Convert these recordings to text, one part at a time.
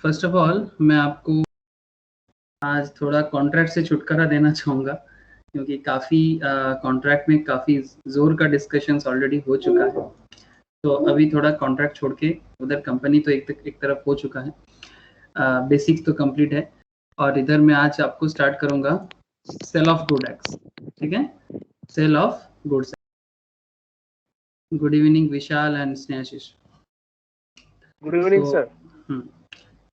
First of all मैं आपको आज थोड़ा कॉन्ट्रैक्ट से छुटकारा देना चाहूँगा, क्योंकि काफ़ी कॉन्ट्रैक्ट में काफ़ी ज़ोर का डिस्कशंस ऑलरेडी हो चुका है। तो अभी थोड़ा कॉन्ट्रैक्ट छोड़ के उधर कंपनी तो एक तरफ हो चुका है, बेसिक्स तो कंप्लीट है, और इधर मैं आज आपको स्टार्ट करूँगा सेल ऑफ गुड एक्ट्स। ठीक है, sale of goods. Good evening Vishal and Snehashish. Good evening sir.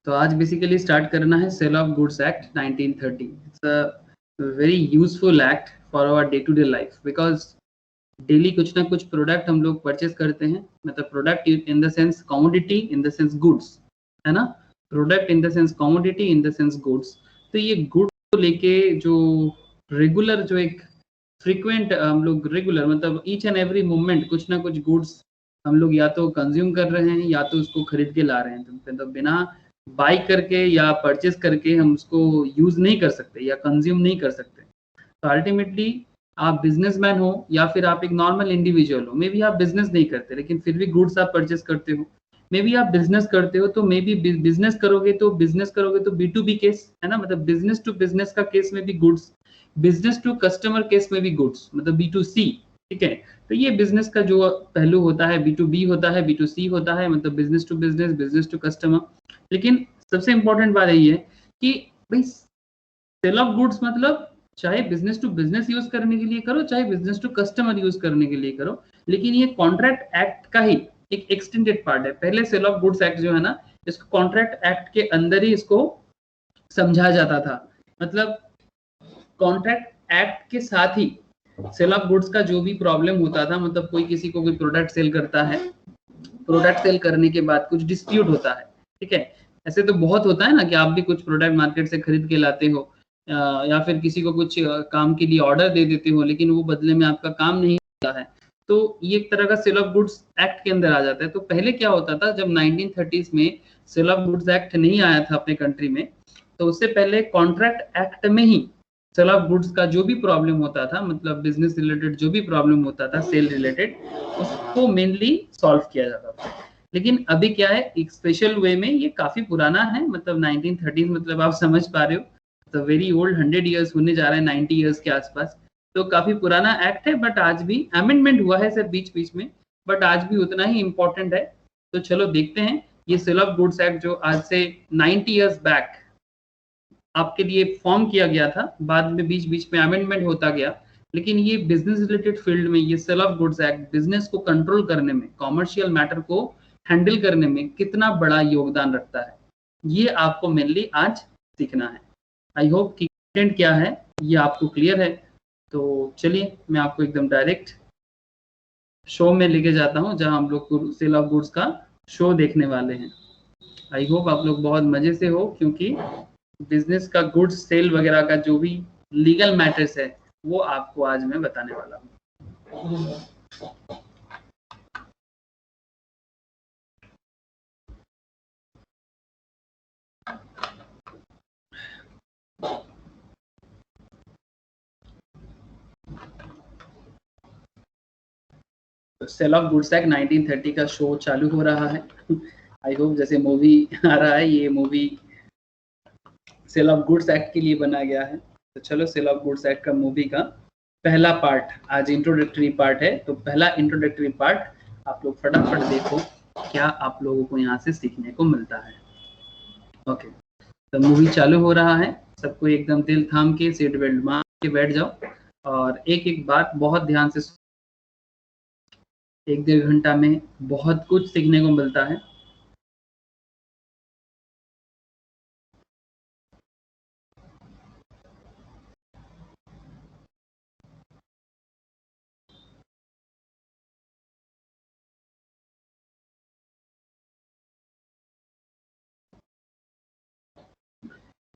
तो आज बेसिकली स्टार्ट करना है sale of goods act 1930। It's a very useful act for our day to day life, because daily कुछ ना कुछ product हम लोग परचेस करते हैं, मतलब product in the sense commodity, in the sense goods, है ना। Product in the sense commodity, in the sense goods. तो ये गुड्स को लेके जो रेगुलर, जो एक फ्रीक्वेंट हम लोग रेगुलर मतलब ईच एंड एवरी मोमेंट कुछ ना कुछ गुड्स हम लोग या तो कंज्यूम कर रहे हैं या तो उसको खरीद के ला रहे हैं। तो बिना बाई करके या परचेस करके हम उसको यूज नहीं कर सकते या कंज्यूम नहीं कर सकते। तो अल्टीमेटली आप बिजनेसमैन हो या फिर आप एक नॉर्मल इंडिविजुअल हो, मे बी आप बिजनेस नहीं करते लेकिन फिर भी गुड्स आप परचेस करते हो। मे बी आप बिजनेस करते हो तो मे बी बिजनेस करोगे तो B2B केस है ना, मतलब बिजनेस टू बिजनेस का केस में भी goods, business to customer case में भी गुड्स, मतलब B2C। ठीक है, तो ये बिजनेस का जो पहलू होता है B2B होता है, B2C होता है, मतलब business to business, business to customer. लेकिन सबसे इंपॉर्टेंट बात यही है कि भाई सेल ऑफ गुड्स मतलब चाहे बिजनेस टू बिजनेस यूज करने के लिए करो, चाहे बिजनेस टू कस्टमर यूज करने के लिए करो, लेकिन ये कॉन्ट्रैक्ट एक्ट का ही एक एक्सटेंडेड पार्ट है। पहले सेल ऑफ गुड्स एक्ट जो है ना, इसको कॉन्ट्रैक्ट एक्ट के अंदर ही इसको समझा जाता था। मतलब कॉन्ट्रैक्ट एक्ट के साथ ही सेल ऑफ गुड्स का जो भी प्रॉब्लम होता था, मतलब कोई किसी को कोई प्रोडक्ट सेल करता है, प्रोडक्ट सेल करने के बाद कुछ डिस्प्यूट होता है। ठीक है, ऐसे तो बहुत होता है ना कि आप भी कुछ प्रोडक्ट मार्केट से खरीद के लाते हो या फिर किसी को कुछ काम के लिए ऑर्डर दे देते हो, लेकिन वो बदले में आपका काम नहीं होता है, तो ये एक तरह का सेल ऑफ गुड्स एक्ट के अंदर आ जाता है। तो पहले क्या होता था, जब 1930s में सेल ऑफ गुड्स एक्ट नहीं आया था अपने कंट्री में, तो उससे पहले कॉन्ट्रैक्ट एक्ट में ही सेल ऑफ गुड्स का जो भी प्रॉब्लम होता था, मतलब बिजनेस रिलेटेड जो भी प्रॉब्लम होता था सेल रिलेटेड, उसको मेनली सॉल्व किया जाता था। लेकिन अभी क्या है, एक स्पेशल वे में, ये काफी पुराना है, मतलब 1930, मतलब आप समझ पा रहे हो, तो वेरी ओल्ड, 100 ईयर्स होने जा रहा है, 90 ईयर्स के आसपास। तो काफी पुराना एक्ट है, बट आज भी अमेंडमेंट हुआ है सर बीच बीच में, बट आज भी उतना ही इम्पोर्टेंट है। तो चलो देखते हैं ये सेल ऑफ गुड्स एक्ट जो आज से 90 ईयर्स बैक आपके लिए फॉर्म किया गया था, बाद में बीच बीच में अमेंडमेंट होता गया, लेकिन ये बिजनेस रिलेटेड फील्ड में ये sale of goods act business को कंट्रोल करने में, कॉमर्शियल मैटर को हैंडल करने में कितना बड़ा योगदान रखता है, ये आपको मेनली आज सीखना है। आई होप कि कंटेंट क्या है ये आपको क्लियर है। तो चलिए मैं आपको एकदम डायरेक्ट शो में लेके जाता हूँ, जहां हम लोग सेल ऑफ गुड्स का शो देखने वाले हैं। आई होप आप लोग बहुत मजे से हो, क्योंकि बिजनेस का गुड्स सेल वगैरह का जो भी लीगल मैटर्स है वो आपको आज मैं बताने वाला हूँ। सेल ऑफ गुड्स एक्ट 1930 का शो चालू हो रहा है। आई होप जैसे मूवी आ रहा है, ये movie sale of goods act के लिए बना गया है। तो चलो सेल ऑफ गुड्स एक्ट का मूवी का पहला पार्ट आज इंट्रोडक्टरी पार्ट है, तो पहला इंट्रोडक्टरी पार्ट आप लोग फटाफट देखो क्या आप लोगों को यहाँ से सीखने को मिलता है। ओके, तो मूवी चालू हो रहा है, सबको एकदम दिल थाम के सीट बेल्ट मार के बैठ जाओ और एक एक बात बहुत ध्यान से। 1-1.5 घंटा में बहुत कुछ सीखने को मिलता है।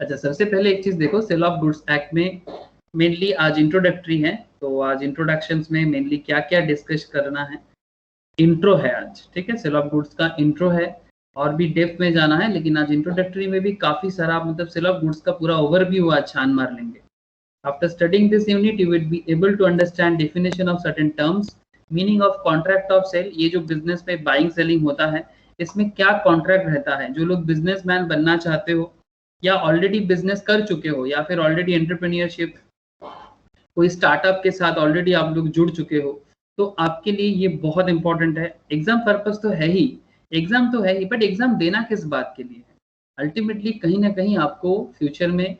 अच्छा, सबसे पहले एक चीज देखो, सेल ऑफ गुड्स एक्ट में मेनली आज इंट्रोडक्टरी है, तो आज इंट्रोडक्शंस में मेनली क्या क्या डिस्कस करना है, इंट्रो है आज। ठीक है, सेल ऑफ गुड्स का इंट्रो है, और भी डेप्थ में जाना है, लेकिन आज इंट्रोडक्टरी में भी काफी सारा, मतलब सेल ऑफ गुड्स का पूरा ओवरव्यू आज छान मार लेंगे। After studying this unit you will be able to understand definition of certain terms, meaning of contract of sale, ये जो बिजनेस में बाइंग सेलिंग होता है, इसमें क्या कॉन्ट्रैक्ट रहता है। जो लोग बिजनेसमैन बनना चाहते हो या ऑलरेडी बिजनेस कर चुके हो या फिर ऑलरेडी एंटरप्रेन्योरशिप कोई स्टार्टअप के साथ ऑलरेडी आप लोग जुड़ चुके हो, तो आपके लिए ये बहुत इंपॉर्टेंट है। एग्जाम पर्पस तो है ही, एग्जाम तो है ही, बट एग्जाम देना किस बात के लिए है? अल्टीमेटली कहीं ना कहीं आपको फ्यूचर में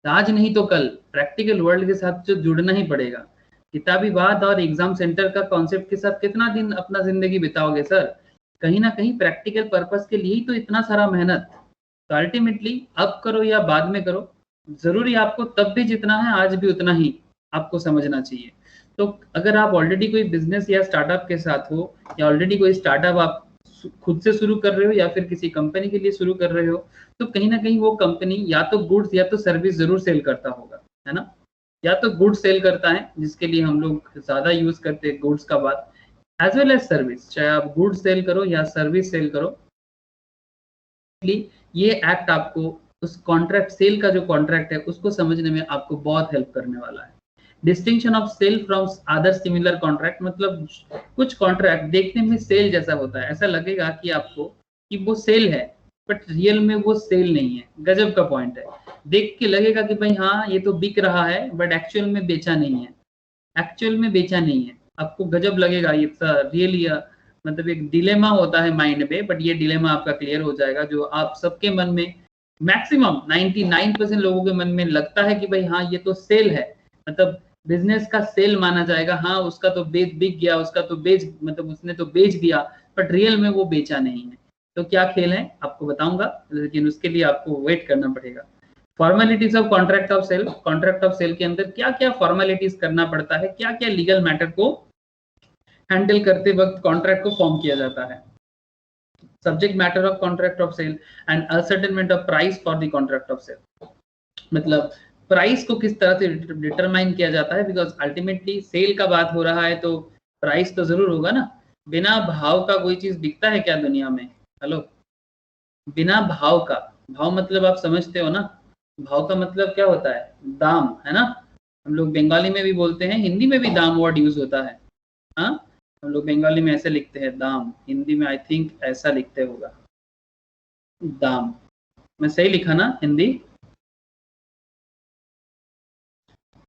आज नहीं तो कल प्रैक्टिकल वर्ल्ड के साथ जो जुड़ना ही पड़ेगा। किताबी बात और एग्जाम सेंटर का कॉन्सेप्ट के साथ कितना दिन अपना जिंदगी बिताओगे सर? कहीं ना कहीं प्रैक्टिकल पर्पस के लिए ही तो इतना सारा मेहनत। तो अल्टीमेटली अब करो या बाद में करो, जरूरी आपको तब भी जितना है आज भी उतना ही आपको समझना चाहिए। तो अगर आप ऑलरेडी कोई बिजनेस या स्टार्टअप के साथ हो या ऑलरेडी कोई स्टार्टअप आप खुद से शुरू कर रहे हो या फिर किसी कंपनी के लिए शुरू कर रहे हो, तो कहीं ना कहीं वो कंपनी या तो गुड्स या तो सर्विस जरूर सेल करता होगा, है ना? या तो गुड्स सेल करता है जिसके लिए हम लोग ज्यादा यूज करते हैं गुड्स का बात, एज वेल एज सर्विस। चाहे आप गुड्स सेल करो या सर्विस सेल करो, ये एक्ट आपको उस कॉन्ट्रैक्ट सेल का जो कॉन्ट्रैक्ट है उसको समझने में आपको बहुत हेल्प करने वाला है। Distinction of sale from other similar contract, मतलब कुछ कॉन्ट्रैक्ट देखने में सेल जैसा होता है, ऐसा लगेगा कि आपको कि वो सेल है, बट रियल में वो सेल नहीं है। गजब का पॉइंट है, देख के लगेगा कि भाई हाँ ये तो बिक रहा है, बट एक्चुअल में बेचा नहीं है, एक्चुअल में बेचा नहीं है। आपको गजब लगेगा, ये रियली मतलब एक डिलेमा होता है माइंड में, बट ये डिलेमा आपका क्लियर हो जाएगा। जो आप सबके मन में मैक्सिमम 99% लोगों के मन में लगता है कि भाई हाँ ये तो सेल है, मतलब बिजनेस का सेल माना जाएगा, हाँ उसका तो बिक गया, उसका तो मतलब उसने तो बेच दिया, बट रियल में वो बेचा नहीं है। तो क्या खेल है आपको बताऊंगा, लेकिन उसके लिए आपको वेट करना पड़ेगा। Formalities of contract of sale, contract of sale के अंदर क्या क्या फॉर्मेलिटीज करना पड़ता है, क्या क्या लीगल मैटर को हैंडल करते वक्त कॉन्ट्रैक्ट को फॉर्म किया जाता है। Subject matter of contract of sale and ascertainment of price for the contract of sale, मतलब प्राइस को किस तरह से डिटरमाइन किया जाता है, बिकॉज अल्टीमेटली सेल का बात हो रहा है तो प्राइस तो जरूर होगा ना। बिना भाव का कोई चीज बिकता है क्या दुनिया में? हेलो, बिना भाव का, भाव मतलब आप समझते हो ना, भाव का मतलब क्या होता है? दाम, है ना? हम लोग बंगाली में भी बोलते हैं, हिंदी में भी दाम वर्ड यूज होता है। हाँ, हम लोग बंगाली में ऐसे लिखते हैं दाम, हिंदी में आई थिंक ऐसा लिखते होगा दाम। मैं सही लिखा ना हिंदी?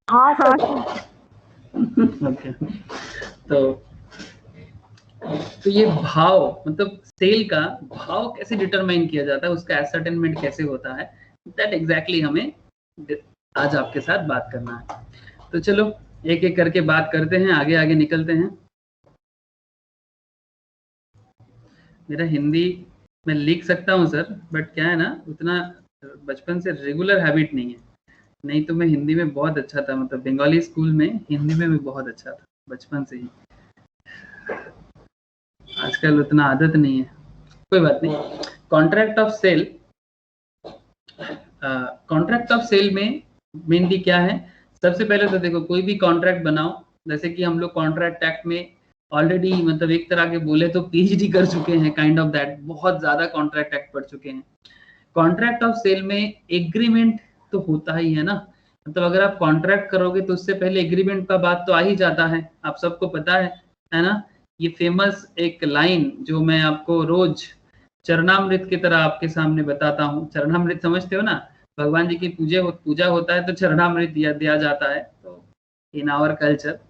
हाँ हाँ ओके। तो ये भाव मतलब सेल का भाव कैसे डिटरमाइन किया जाता है, उसका एसर्टेनमेंट कैसे होता है, दैट एग्जैक्टली हमें आज आपके साथ बात करना है। तो चलो एक एक करके बात करते हैं, आगे आगे निकलते हैं। मेरा हिंदी मैं लिख सकता हूँ सर, बट क्या है ना, उतना बचपन से रेगुलर हैबिट नहीं है। नहीं तो मैं हिंदी में बहुत अच्छा था, मतलब बंगाली स्कूल में हिंदी में मैं बहुत अच्छा था बचपन से ही, आजकल उतना आदत नहीं है, कोई बात नहीं। Contract of sale, contract of sale में मेनली क्या है, सबसे पहले तो देखो कोई भी कॉन्ट्रैक्ट बनाओ, जैसे कि हम लोग कॉन्ट्रैक्ट एक्ट में ऑलरेडी मतलब एक तरह के बोले तो पीएचडी कर चुके हैं, काइंड ऑफ दैट, बहुत ज्यादा कॉन्ट्रैक्ट एक्ट पढ़ चुके हैं। कॉन्ट्रैक्ट ऑफ सेल में एग्रीमेंट तो होता ही है ना, मतलब अगर आप कॉन्ट्रैक्ट करोगे तो उससे पहले एग्रीमेंट का बात तो आ ही जाता है, आप सबको पता है ना? ये फेमस एक लाइन जो मैं आपको रोज चरणामृत की तरह आपके सामने बताता हूँ। चरणामृत समझते हो ना, भगवान जी की पूजा होता है तो चरणामृत दिया जाता है। तो इन आवर कल्चर,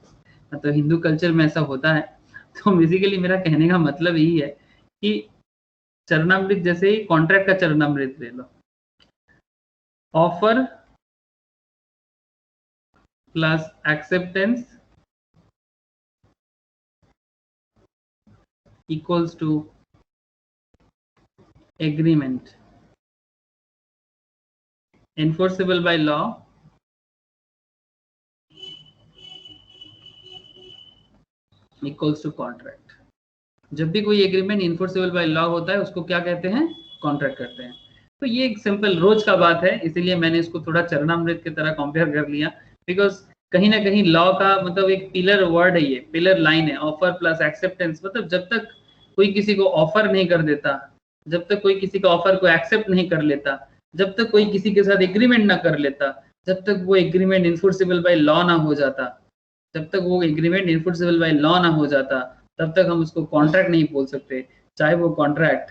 तो हिंदू कल्चर में ऐसा होता है। तो बेसिकली मेरा कहने का मतलब यही है कि चरणामृत जैसे ही कॉन्ट्रैक्ट का चरणामृत ले लो, offer plus acceptance equals to agreement, enforceable by law equals to contract। जब भी कोई एग्रीमेंट इन्फोर्सेबल बाय लॉ होता है उसको क्या कहते हैं? कॉन्ट्रैक्ट कहते हैं। तो ये एक सिंपल रोज का बात है, इसीलिए मैंने इसको थोड़ा चरणामृत की तरह कंपेयर कर लिया, बिकॉज कहीं ना कहीं लॉ का मतलब एक पिलर वर्ड है, ये पिलर लाइन है, ऑफर प्लस एक्सेप्टेंस। मतलब जब तक कोई किसी को ऑफर नहीं कर देता, जब तक कोई किसी का ऑफर को एक्सेप्ट नहीं कर लेता, जब तक कोई किसी के साथ एग्रीमेंट ना कर लेता, जब तक वो एग्रीमेंट इन्फोर्सेबल बाय लॉ ना हो जाता, जब तक वो एग्रीमेंट इन्फोर्सेबल बाय लॉ ना हो जाता, तब तक हम उसको कॉन्ट्रैक्ट नहीं बोल सकते, चाहे वो कॉन्ट्रैक्ट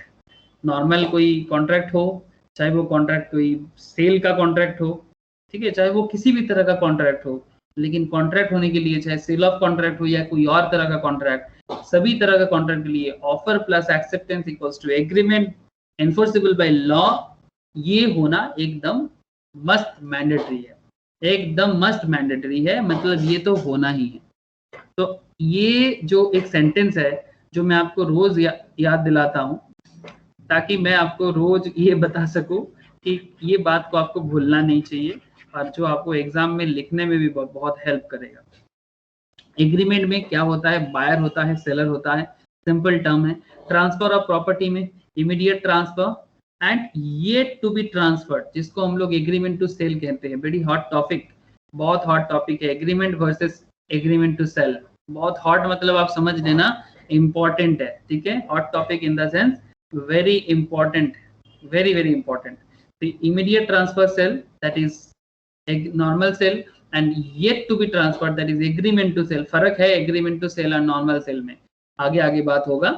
नॉर्मल कोई कॉन्ट्रैक्ट हो, चाहे वो कॉन्ट्रैक्ट कोई सेल का कॉन्ट्रैक्ट हो, ठीक है, चाहे वो किसी भी तरह का कॉन्ट्रैक्ट हो, लेकिन कॉन्ट्रैक्ट होने के लिए चाहे सेल ऑफ कॉन्ट्रैक्ट हो या कोई और तरह का कॉन्ट्रैक्ट, सभी तरह का कॉन्ट्रैक्ट के लिए offer plus acceptance equals to agreement enforceable by law, ये होना एकदम मस्ट मैंडेटरी है, एकदम मस्ट मैंडेटरी है, मतलब ये तो होना ही है। तो ये जो एक सेंटेंस है जो मैं आपको रोज याद दिलाता हूँ, ताकि मैं आपको रोज ये बता सकूं कि ये बात को आपको भूलना नहीं चाहिए, और जो आपको एग्जाम में लिखने में भी बहुत हेल्प करेगा। एग्रीमेंट में क्या होता है, बायर होता है, सेलर होता है, सिंपल टर्म है। ट्रांसफर ऑफ प्रॉपर्टी में immediate transfer and yet to be transferred, जिसको हम लोग एग्रीमेंट टू सेल कहते हैं। वेरी हॉट टॉपिक, बहुत हॉट टॉपिक है agreement versus agreement to sell. बहुत हॉट मतलब आप समझ लेना इंपॉर्टेंट है, ठीक है, hot topic in the sense very important, very very important. Immediate transfer sale, that is normal sale, and yet to be transfer, that is agreement to sell. फर्क है एग्रीमेंट टू सेल और normal sale में, आगे आगे बात होगा।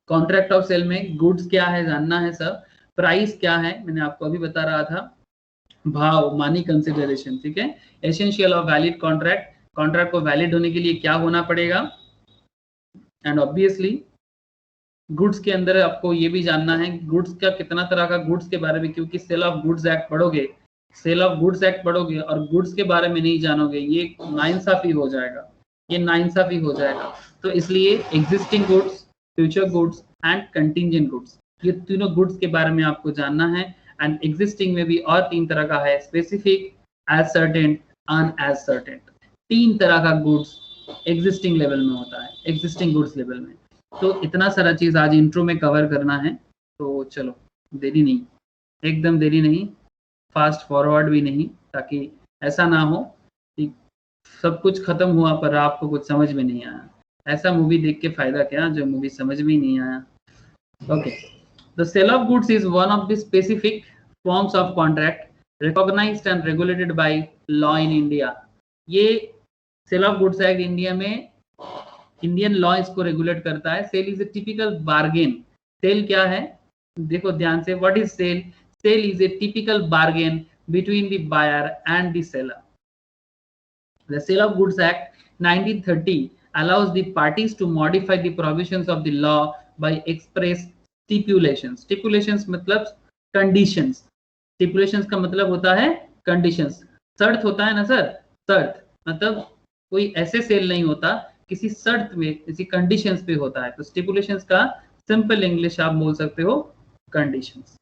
Contract of sale में goods क्या है जानना है सर, प्राइस क्या है मैंने आपको अभी बता रहा था, भाव, मानी कंसिडरेशन, ठीक है। Essential of valid contract, contract को वैलिड होने के लिए क्या होना पड़ेगा, एंड ऑब्वियसली गुड्स के अंदर आपको ये भी जानना है गुड्स का कितना तरह का गुड्स के बारे में, क्योंकि सेल ऑफ गुड्स एक्ट पढ़ोगे, सेल ऑफ गुड्स एक्ट पढ़ोगे और गुड्स के बारे में नहीं जानोगे, ये नाइंसाफी हो जाएगा, ये नाइंसाफी हो जाएगा। तो इसलिए existing goods, future goods and contingent goods, ये तीनों गुड्स के बारे में आपको जानना है। एंड एग्जिस्टिंग में भी और तीन तरह का है, स्पेसिफिक, एज सर्टेन, अन एज सर्टेन। तीन तरह का गुड्स एग्जिस्टिंग लेवल में होता है, एग्जिस्टिंग गुड्स लेवल में। तो इतना सारा चीज आज इंट्रो में कवर करना है, तो चलो देरी नहीं, एकदम देरी नहीं, फास्ट फॉरवर्ड भी नहीं, ताकि ऐसा ना हो कि सब कुछ खत्म हुआ पर आपको कुछ समझ में नहीं आया। ऐसा मूवी देख के फायदा क्या जो मूवी समझ में नहीं आया। Okay, the sale of goods is one of the specific forms of contract recognised and regulated by law in India. ये sale of goods act India में, इंडियन लॉ इसको रेगुलेट करता है। Sale is a typical bargain. Sale क्या है, देखो ध्यान से, what is sale? Sale is a typical bargain between the buyer and the seller. The Sale of Goods Act 1930 allows the parties to modify the provisions of the law by express stipulations. Stipulations मतलब conditions. Stipulations का मतलब होता है conditions. शर्त होता है ना sir, शर्त मतलब कोई ऐसे सेल नहीं होता, किसी शर्त में, किसी कंडीशंस पे होता है। तो स्टिपुलेशंस का सिंपल इंग्लिश आप बोल सकते हो कंडीशंस,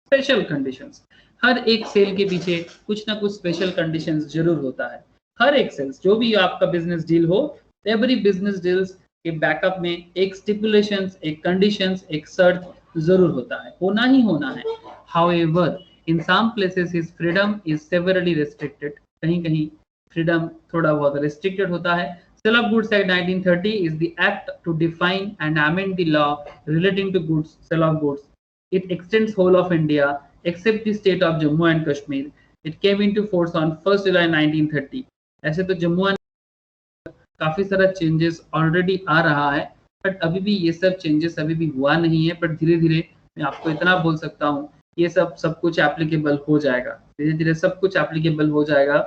स्पेशल कंडीशंस। हर एक सेल के पीछे कुछ ना कुछ स्पेशल कंडीशंस जरूर होता है। हर एक सेल्स, जो भी आपका बिजनेस डील हो, एवरी बिजनेस डील्स के बैकअप में एक स्टिपुलेशंस, एक कंडीशंस, एक शर्त जरूर होता है, होना ही होना है। However in some places his freedom is severely restricted, कहीं कहीं फ्रीडम थोड़ा बहुत रिस्ट्रिक्टेड होता है। Sale of Goods Act 1930 is the act to define and amend the law relating to goods, sale of goods. It extends whole of India except the state of Jammu and Kashmir. It came into force on 1st July 1930. ऐसे तो Jammu and काफी सारा changes already आ रहा है, but अभी भी ये सब चेंजेस अभी भी हुआ नहीं है, बट धीरे धीरे मैं आपको इतना बोल सकता हूँ ये सब कुछ एप्लीकेबल हो जाएगा, धीरे धीरे सब कुछ एप्लीकेबल हो जाएगा,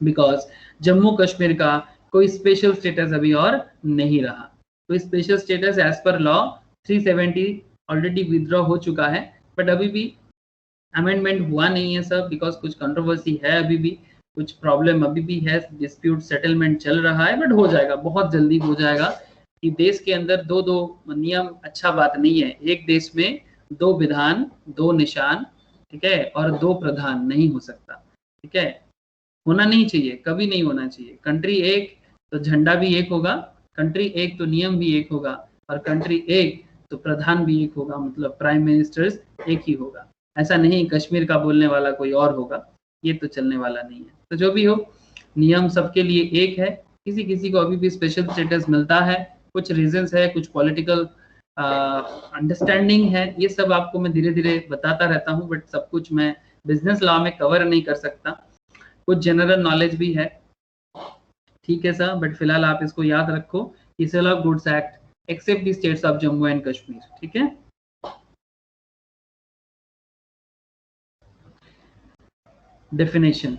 बिकॉज जम्मू कश्मीर का कोई स्पेशल स्टेटस अभी और नहीं रहा। कोई special status as per law 370 already withdraw हो चुका है, बट अभी भी अमेंडमेंट हुआ नहीं है सर, बिकॉज कुछ कंट्रोवर्सी है, अभी भी कुछ प्रॉब्लम अभी भी है, डिस्प्यूट सेटलमेंट चल रहा है, बट हो जाएगा, बहुत जल्दी हो जाएगा। कि देश के अंदर दो दो नियम अच्छा बात नहीं है, एक देश में दो विधान, दो निशान, ठीक है, और दो प्रधान नहीं हो सकता, ठीक है, होना नहीं चाहिए, कभी नहीं होना चाहिए। कंट्री एक तो झंडा भी एक होगा, कंट्री एक तो नियम भी एक होगा, और कंट्री एक तो प्रधान भी एक होगा, मतलब प्राइम मिनिस्टर्स एक ही होगा। ऐसा नहीं कश्मीर का बोलने वाला कोई और होगा, ये तो चलने वाला नहीं है। तो जो भी हो, नियम सबके लिए एक है, किसी किसी को अभी भी स्पेशल स्टेटस मिलता है, कुछ रीजंस है, कुछ पॉलिटिकल अंडरस्टैंडिंग है, ये सब आपको मैं धीरे धीरे बताता रहता हूँ, बट सब कुछ मैं बिजनेस लॉ में कवर नहीं कर सकता, कुछ जनरल नॉलेज भी है, ठीक है सर, बट फिलहाल आप इसको याद रखो कि sale of goods act except the states of Jammu and Kashmir. ठीक है, definition.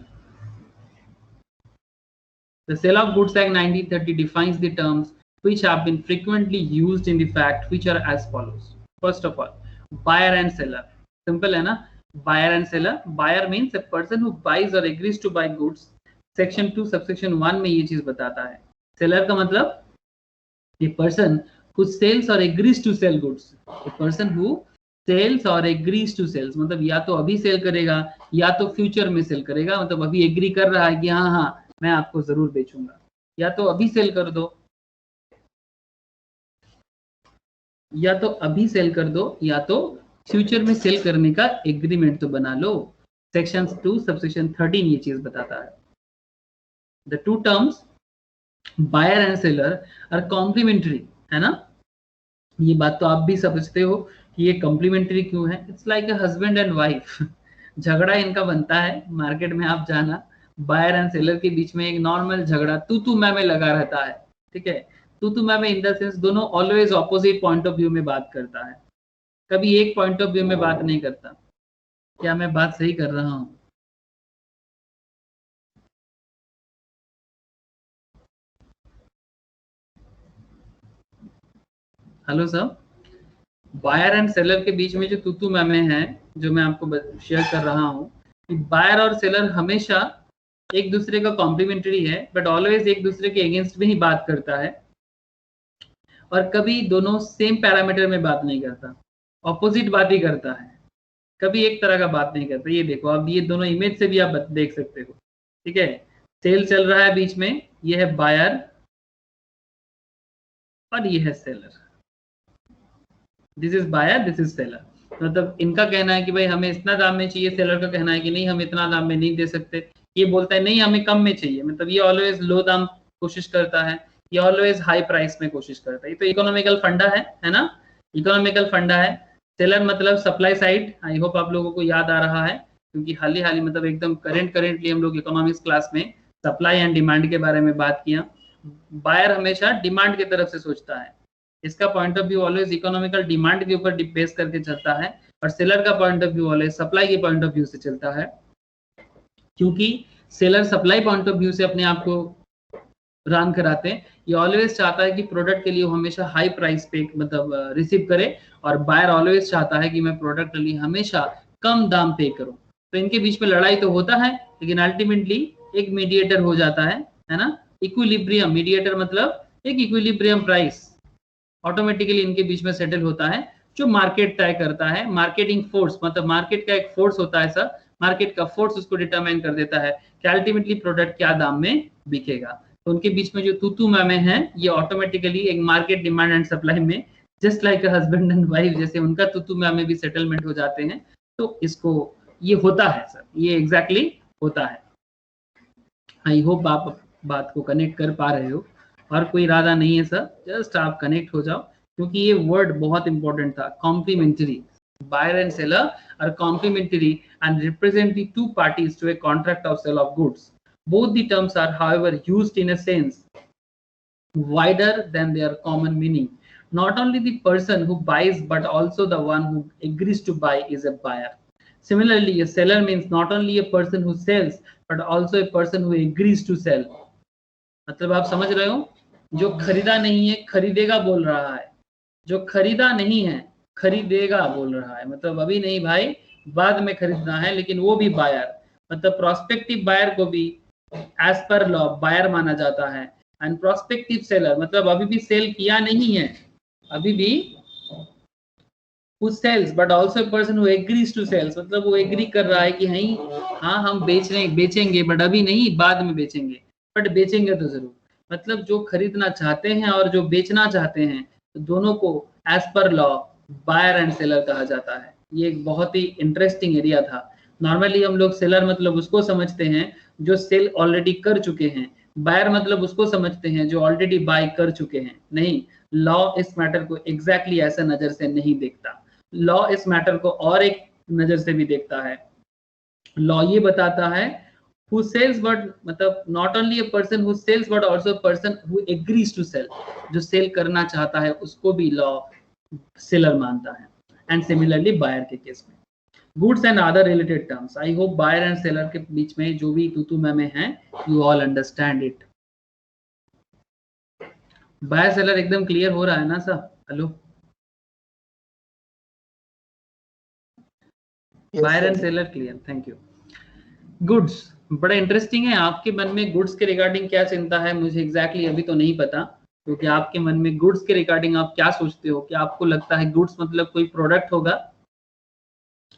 The Sale of Goods Act 1930 defines the terms which have been frequently used in the fact, which are as follows. First of all, buyer and seller. Simple है ना, buyer and seller. Buyer means a person who buys or agrees to buy goods. Section 2 subsection 1 में ये चीज बताता है. Seller का मतलब a person who sells or agrees to sell goods. A person who sells or agrees to sells, मतलब या तो अभी सेल करेगा या तो फ्यूचर में सेल करेगा, मतलब अभी एग्री कर रहा है कि हाँ हाँ मैं आपको जरूर बेचूंगा, या तो अभी सेल कर दो, या तो अभी सेल कर दो, या तो फ्यूचर में सेल करने का एग्रीमेंट तो बना लो. सेक्शन 2 सबसेक्शन 13 ये चीज बताता है. The two terms buyer and seller are complementary, है ना. ये बात तो आप भी समझते हो कि ये कॉम्प्लीमेंट्री क्यों है. It's like a husband and wife. झगड़ा इनका बनता है मार्केट में, आप जाना बायर एंड सेलर के बीच में एक नॉर्मल झगड़ा तू मैं लगा रहता है. ठीक है, तू मैं इन द सेंस दोनों always opposite point of view में बात करता है, कभी एक पॉइंट ऑफ व्यू में बात नहीं करता. क्या मैं बात सही कर रहा हूं? Hello sir. Buyer and seller के बीच में जो तू मैं है, जो मैं आपको शेयर कर रहा हूं, कि बायर और सेलर हमेशा एक दूसरे का कॉम्प्लीमेंट्री है, बट ऑलवेज एक दूसरे के अगेंस्ट में ही बात करता है, और कभी दोनों सेम पैरामीटर में बात नहीं करता, ऑपोजिट बात ही करता है, कभी एक तरह का बात नहीं करता. ये देखो, अब ये दोनों इमेज से भी आप देख सकते हो. ठीक है, सेल चल रहा है बीच में, ये है बायर और ये है seller. This is buyer, this is seller. मतलब इनका कहना है कि भाई हमें इतना दाम में चाहिए, सेलर का कहना है कि नहीं हम इतना दाम में नहीं दे सकते. ये बोलता है नहीं हमें कम में चाहिए, मतलब ये ऑलवेज लो दाम कोशिश करता है, ये ऑलवेज हाई प्राइस में कोशिश करता है. ये तो इकोनॉमिकल फंडा है ना, इकोनॉमिकल फंडा है. सेलर मतलब सप्लाई साइड. आई होप आप लोगों को याद आ रहा है, क्योंकि हाल ही मतलब एकदम करेंटली हम लोग इकोनॉमिक्स क्लास में सप्लाई एंड डिमांड के बारे में बात किया. बायर हमेशा डिमांड की तरफ से सोचता है, इसका point of view always economical demand के ऊपर बेस करके चलता है, और सेलर का point of view always supply के पॉइंट ऑफ व्यू से चलता है, क्योंकि seller supply point of view से अपने आप को रन कराते हैं. ये ऑलवेज चाहता है कि प्रोडक्ट के लिए हमेशा हाई प्राइस पे मतलब रिसीव करे, और बायर ऑलवेज चाहता है कि मैं प्रोडक्ट के लिए हमेशा कम दाम पे करूं. तो इनके बीच में लड़ाई तो होता है, लेकिन अल्टीमेटली एक मीडिएटर हो जाता है ना. इक्विलिब्रियम, मीडिएटर मतलब एक इक्विलिब्रियम प्राइस ऑटोमेटिकली इनके बीच में सेटल होता है, जो मार्केट तय करता है. मार्केटिंग फोर्स मतलब मार्केट का एक फोर्स होता है सर, मार्केट का फोर्स उसको डिटरमाइन कर देता है कि अल्टीमेटली प्रोडक्ट क्या दाम में बिकेगा. तो उनके बीच में जो तू मैं है, ये ऑटोमेटिकली एक मार्केट डिमांड एंड सप्लाई में just like husband and wife जैसे उनका तू मैं भी सेटलमेंट हो जाते हैं. तो इसको ये होता है सर, ये एग्जैक्टली होता है. आई होप आप बात को कनेक्ट कर पा रहे हो, और कोई इरादा नहीं है सर, जस्ट आप कनेक्ट हो जाओ, क्योंकि ये वर्ड बहुत इंपॉर्टेंट था, complementary. Buyer and seller are complementary and represent the two parties to a contract of sale of goods. Both the terms are, however, used in a sense wider than their common meaning. Not only the person who buys, but also the one who agrees to buy is a buyer. Similarly, a seller means not only a person who sells, but also a person who agrees to sell. मतलब आप समझ रहे हो, जो खरीदा नहीं है खरीदेगा बोल रहा है, जो खरीदा नहीं है खरीदेगा बोल रहा है, मतलब अभी नहीं भाई बाद में खरीदना है, लेकिन वो भी बायर. मतलब प्रोस्पेक्टिव बायर को भी एज पर लॉ बायर माना जाता है, एंड प्रोस्पेक्टिव सेलर मतलब अभी भी सेल किया नहीं है, अभी भी who sells but also a person who agrees to sells, मतलब वो एग्री कर रहा है कि हाँ हम बेचेंगे बट अभी नहीं बाद में बेचेंगे, बट बेचेंगे तो जरूर. मतलब जो खरीदना चाहते हैं और जो बेचना चाहते हैं, तो दोनों को as per law buyer and seller कहा जाता है. ये एक बहुत ही इंटरेस्टिंग एरिया था. नॉर्मली हम लोग सेलर मतलब उसको समझते हैं जो सेल ऑलरेडी कर चुके हैं, बायर मतलब उसको समझते हैं जो ऑलरेडी बाय कर चुके हैं. नहीं, लॉ इस मैटर को एग्जैक्टली ऐसा नजर से नहीं देखता. लॉ इस मैटर को और एक नजर से भी देखता है. लॉ ये बताता है who sells but मतलब not only a person who sells but also a person who agrees to sell, जो सेल करना चाहता है उसको भी लॉ सेलर मानता है. एंड सिमिलरली बायर के केस में goods and other related terms. I hope buyer and seller के बीच में जो भी तू में है you all understand it. Buyer seller एकदम क्लियर हो रहा है ना sir? Hello, buyer and seller clear, thank you. Goods बड़ा इंटरेस्टिंग है. आपके मन में गुड्स के रिगार्डिंग क्या चिंता है मुझे एग्जैक्टली अभी तो नहीं पता, क्योंकि आपके मन में गुड्स के रिगार्डिंग आप क्या सोचते हो? क्या आपको लगता है गुड्स मतलब कोई प्रोडक्ट होगा,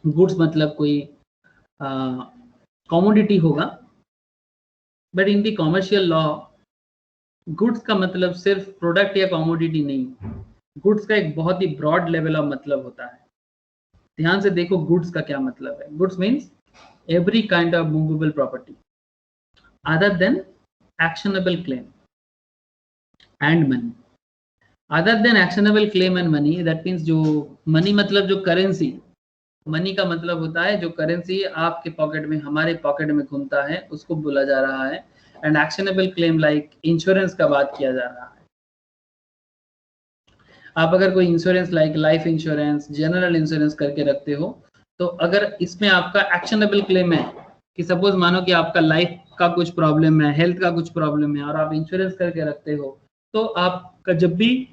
गुड्स मतलब कोई कमोडिटी होगा? But in the commercial law goods का मतलब सिर्फ प्रोडक्ट या कमोडिटी नहीं, गुड्स का एक बहुत ही ब्रॉड लेवल ऑफ मतलब होता है. ध्यान से देखो गुड्स का क्या मतलब है. Goods means every kind of movable property other than actionable claim and money. Other than actionable claim and money, that means जो money मतलब जो करेंसी, मनी का मतलब होता है जो करेंसी आपके पॉकेट में हमारे पॉकेट में घूमता है उसको बोला जा रहा है. And actionable claim like insurance का बात किया जा रहा है. आप अगर कोई insurance like life insurance, general insurance करके रखते हो, तो अगर इसमें आपका एक्शनेबल क्लेम है कि सपोज मानो कि आपका लाइफ का कुछ प्रॉब्लम है, हेल्थ का कुछ प्रॉब्लम है और आप इंश्योरेंस करके रखते हो, तो आपका जब भी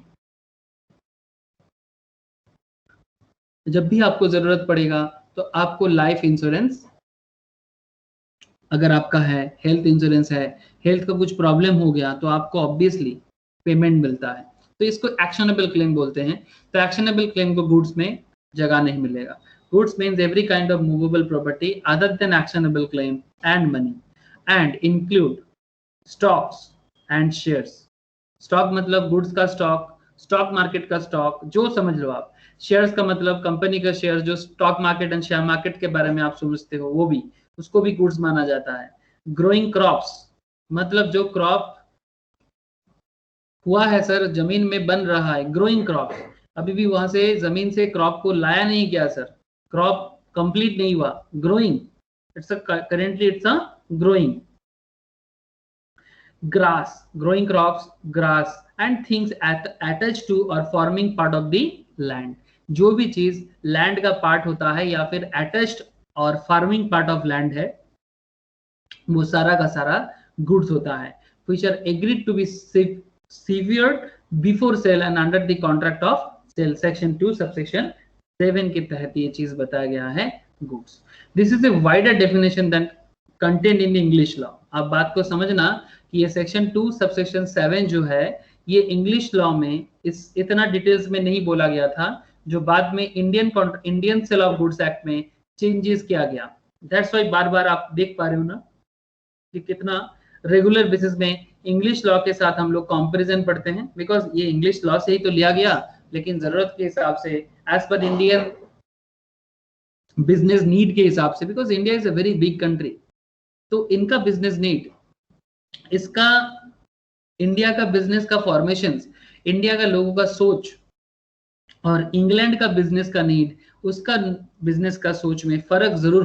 आपको जरूरत पड़ेगा तो आपको लाइफ इंश्योरेंस अगर आपका है, हेल्थ इंश्योरेंस है, हेल्थ का कुछ प्रॉब्लम हो गया तो आपको ऑब्वियसली पेमेंट मिलता है. तो इसको एक्शनेबल क्लेम बोलते हैं. तो एक्शनेबल क्लेम को गुड्स में जगह नहीं मिलेगा. Goods means every kind of movable property other than actionable claim and money and include stocks and shares. Stock मतलब गुड्स का स्टॉक, स्टॉक मार्केट का स्टॉक जो समझ लो आप. शेयर्स का मतलब कंपनी का शेयर जो stock market and share market के बारे में आप समझते हो वो भी, उसको भी गुड्स माना जाता है. ग्रोइंग क्रॉप्स मतलब जो क्रॉप हुआ है सर, जमीन में बन रहा है, ग्रोइंग क्रॉप्स. अभी भी वहां से जमीन से क्रॉप को लाया नहीं गया सर, क्रॉप कंप्लीट नहीं हुआ, growing. It's currently it's a growing. grass, growing crops, grass and things attached to or forming part of the land. जो भी चीज लैंड का पार्ट होता है या फिर अटैच्ड और फार्मिंग पार्ट ऑफ लैंड है वो सारा का सारा गुड्स होता है. which are agreed to be severed before sale and under the contract of sale. section 2 subsection 7 के तहत ये चीज बताया गया है goods. This is a wider definition than contained in English law. आप बात को समझना कि ये सेक्शन 2 सबसेक्शन 7 जो है ये इंग्लिश लॉ में इस इतना डिटेल्स में नहीं बोला गया था, जो बाद में Indian sale of goods act में चेंजेस किया गया. दैट्स व्हाई बार बार आप देख पा रहे हो ना कि कितना रेगुलर बेसिस में इंग्लिश लॉ के साथ हम लोग कंपैरिजन पढ़ते हैं, बिकॉज ये इंग्लिश लॉ से ही तो लिया गया, लेकिन जरूरत के हिसाब से as per Indian business need के हिसाब से, because India is a very big country. तो इनका बिजनेस नीड, इसका इंडिया का बिजनेस का फॉर्मेशन, इंडिया का लोगों का सोच और इंग्लैंड का बिजनेस का नीड, उसका बिजनेस का सोच में फर्क जरूर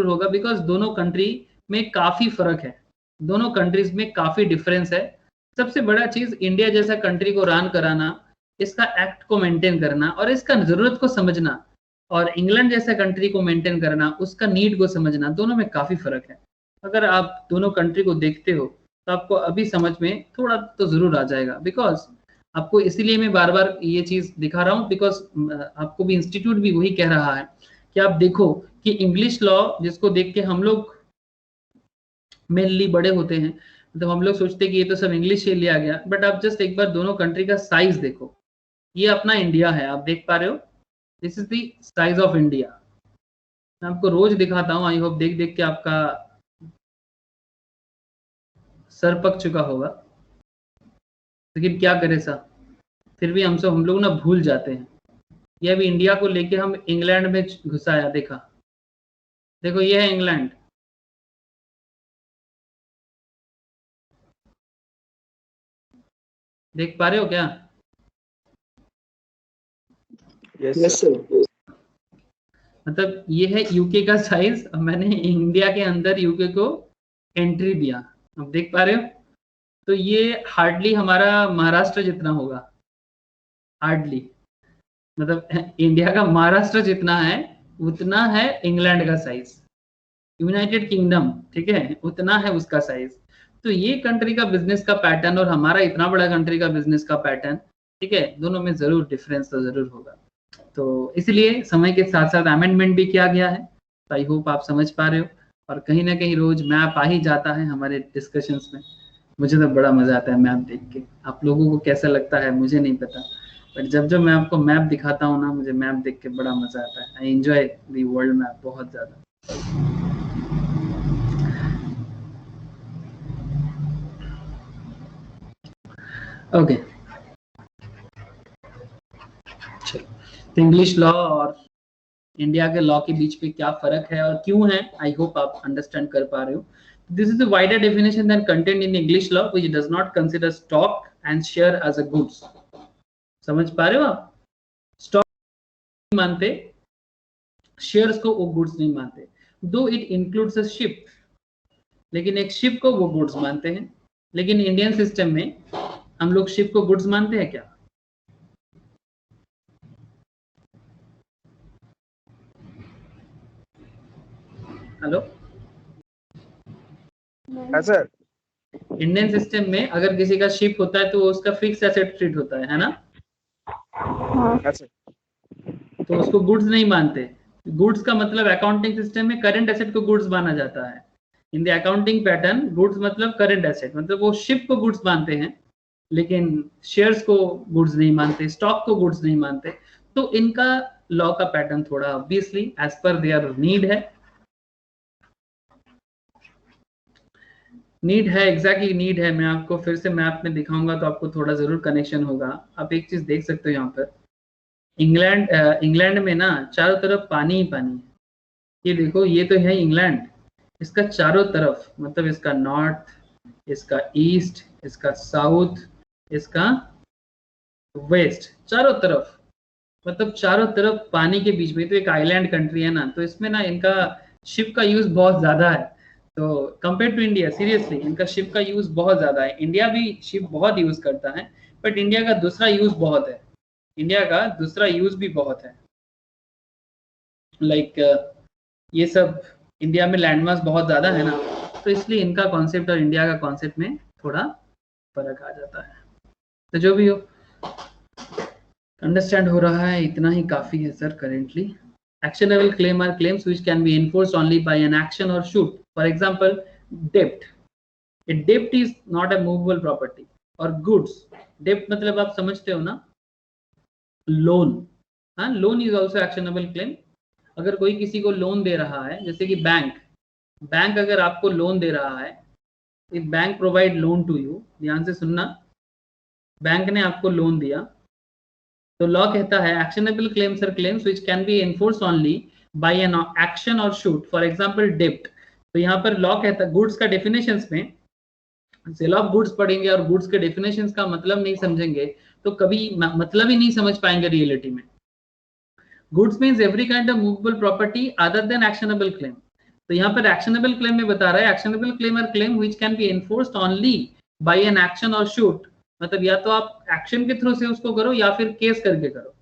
होगा, बिकॉज दोनों कंट्री में काफी फर्क है, दोनों कंट्रीज में काफी डिफरेंस है. सबसे बड़ा चीज इंडिया जैसा कंट्री को रन कराना, इसका एक्ट को मेंटेन करना और इसका जरूरत को समझना, और इंग्लैंड जैसा कंट्री को मेंटेन करना, उसका नीड को समझना, दोनों में काफी फर्क है. अगर आप दोनों कंट्री को देखते हो तो आपको अभी समझ में थोड़ा तो जरूर आ जाएगा. बिकॉज आपको इसीलिए मैं बार बार ये चीज दिखा रहा हूँ, बिकॉज आपको भी इंस्टीट्यूट भी वही कह रहा है कि आप देखो कि इंग्लिश लॉ जिसको देख के हम लोग मेनली बड़े होते हैं, तो हम लोग सोचते हैं कि ये तो सब इंग्लिश से लिया गया, बट आप जस्ट एक बार दोनों कंट्री का साइज देखो. ये अपना इंडिया है, आप देख पा रहे हो, this is the size of India. मैं आपको रोज दिखाता हूँ, आई होप देख देख के आपका सर पक चुका होगा, लेकिन क्या करें सर, फिर भी हम लोग ना भूल जाते हैं. ये अभी इंडिया को लेके हम इंग्लैंड में घुसाया, देखो ये है इंग्लैंड, देख पा रहे हो क्या? Yes sir. मतलब ये है यूके का साइज, मैंने इंडिया के अंदर यूके को एंट्री दिया, अब देख पा रहे हो। तो ये हार्डली हमारा महाराष्ट्र जितना होगा, हार्डली, मतलब इंडिया का महाराष्ट्र जितना है उतना है इंग्लैंड का साइज, यूनाइटेड किंगडम, ठीक है, उतना है उसका साइज। तो ये कंट्री का बिजनेस का पैटर्न और हमारा इतना बड़ा कंट्री का बिजनेस का पैटर्न, ठीक है, दोनों में जरूर डिफरेंस तो जरूर होगा। तो इसलिए समय के साथ साथ अमेंडमेंट भी किया गया है। तो आई होप आप समझ पा रहे हो, और कहीं ना कहीं रोज मैप आ ही जाता है हमारे डिस्कशंस में। मुझे तो बड़ा मजा आता है मैप देख के, आप लोगों को कैसा लगता है मुझे नहीं पता, बट जब जब मैं आपको मैप दिखाता हूँ ना, मुझे मैप देख के बड़ा मजा आता है। I enjoy the world map बहुत ज्यादा। ओके, चलो, तो इंग्लिश लॉ और इंडिया के लॉ के बीच पे क्या फर्क है और क्यों है, आई होप आप अंडरस्टैंड कर पा रहे हो। This is a wider definition than content in English law which does not consider stock and share as a goods. समझ पा रहे हो आप, स्टॉक नहीं मानते, शेयर्स को वो गुड्स नहीं मानते, दो इट इंक्लूड्स अ शिप, लेकिन एक शिप को वो गुड्स मानते हैं। लेकिन इंडियन सिस्टम में हम लोग शिप को गुड्स मानते हैं क्या? हेलो, सर इंडियन सिस्टम में अगर किसी का शिप होता है तो वो उसका फिक्स एसेट ट्रीट होता है ना, तो उसको गुड्स नहीं मानते। गुड्स का मतलब अकाउंटिंग सिस्टम में करंट एसेट को गुड्स माना जाता है। In the accounting pattern goods मतलब करंट एसेट, मतलब वो शिप को गुड्स मानते हैं, लेकिन शेयर्स को गुड्स नहीं मानते, स्टॉक को गुड्स नहीं मानते। तो इनका लॉ का पैटर्न थोड़ा obviously as per there need है, नीड है, एग्जैक्टली नीड है। मैं आपको फिर से मैप में दिखाऊंगा तो आपको थोड़ा जरूर कनेक्शन होगा। आप एक चीज देख सकते हो यहाँ पर, इंग्लैंड में ना चारों तरफ पानी ही पानी है। ये देखो, ये तो है इंग्लैंड, इसका चारों तरफ मतलब इसका नॉर्थ, इसका ईस्ट, इसका साउथ, इसका वेस्ट, चारों तरफ, मतलब चारों तरफ पानी के बीच में। तो एक आइलैंड कंट्री है ना, तो इसमें ना इनका शिप का यूज बहुत ज्यादा है। तो कंपेयर टू इंडिया, सीरियसली इनका शिप का यूज बहुत ज्यादा है। इंडिया भी शिप बहुत यूज करता है, बट इंडिया का दूसरा यूज बहुत है, इंडिया का दूसरा यूज भी बहुत है। लाइक ये सब इंडिया में लैंडमास बहुत ज्यादा है ना, तो इसलिए इनका कॉन्सेप्ट और इंडिया का कॉन्सेप्ट में थोड़ा फर्क आ जाता है। तो जो भी हो, अंडरस्टैंड हो रहा है, इतना ही काफी है sir currently. Actionable claim are claims which can be enforced only by an action or suit. For example, debt. A debt is not a movable property. और goods, debt मतलब आप समझते हो ना, लोन। हाँ, loan is also actionable claim. अगर कोई किसी को लोन दे रहा है, जैसे कि बैंक, बैंक अगर आपको लोन दे रहा है, if bank provide loan to you, ध्यान से सुनना, बैंक ने आपको लोन दिया, तो लॉ कहता है actionable claims are claims which can be enforce only by an action और शूट। फॉर एग्जांपल डेप्ट, तो यहाँ पर लॉ कहता है, गुड्स का डेफिनेशंस में सेल ऑफ गुड्स पढ़ेंगे और गुड्स के डेफिनेशंस का मतलब नहीं समझेंगे तो कभी मतलब ही नहीं समझ पाएंगे रियलिटी में। Goods means every kind of movable property other than actionable claim. तो यहाँ पर एक्शनेबल क्लेम में बता रहा है actionable claim are claims which can be enforced only by an action और शूट। मतलब या तो आप एक्शन के थ्रू से उसको करो या फिर केस करके करो।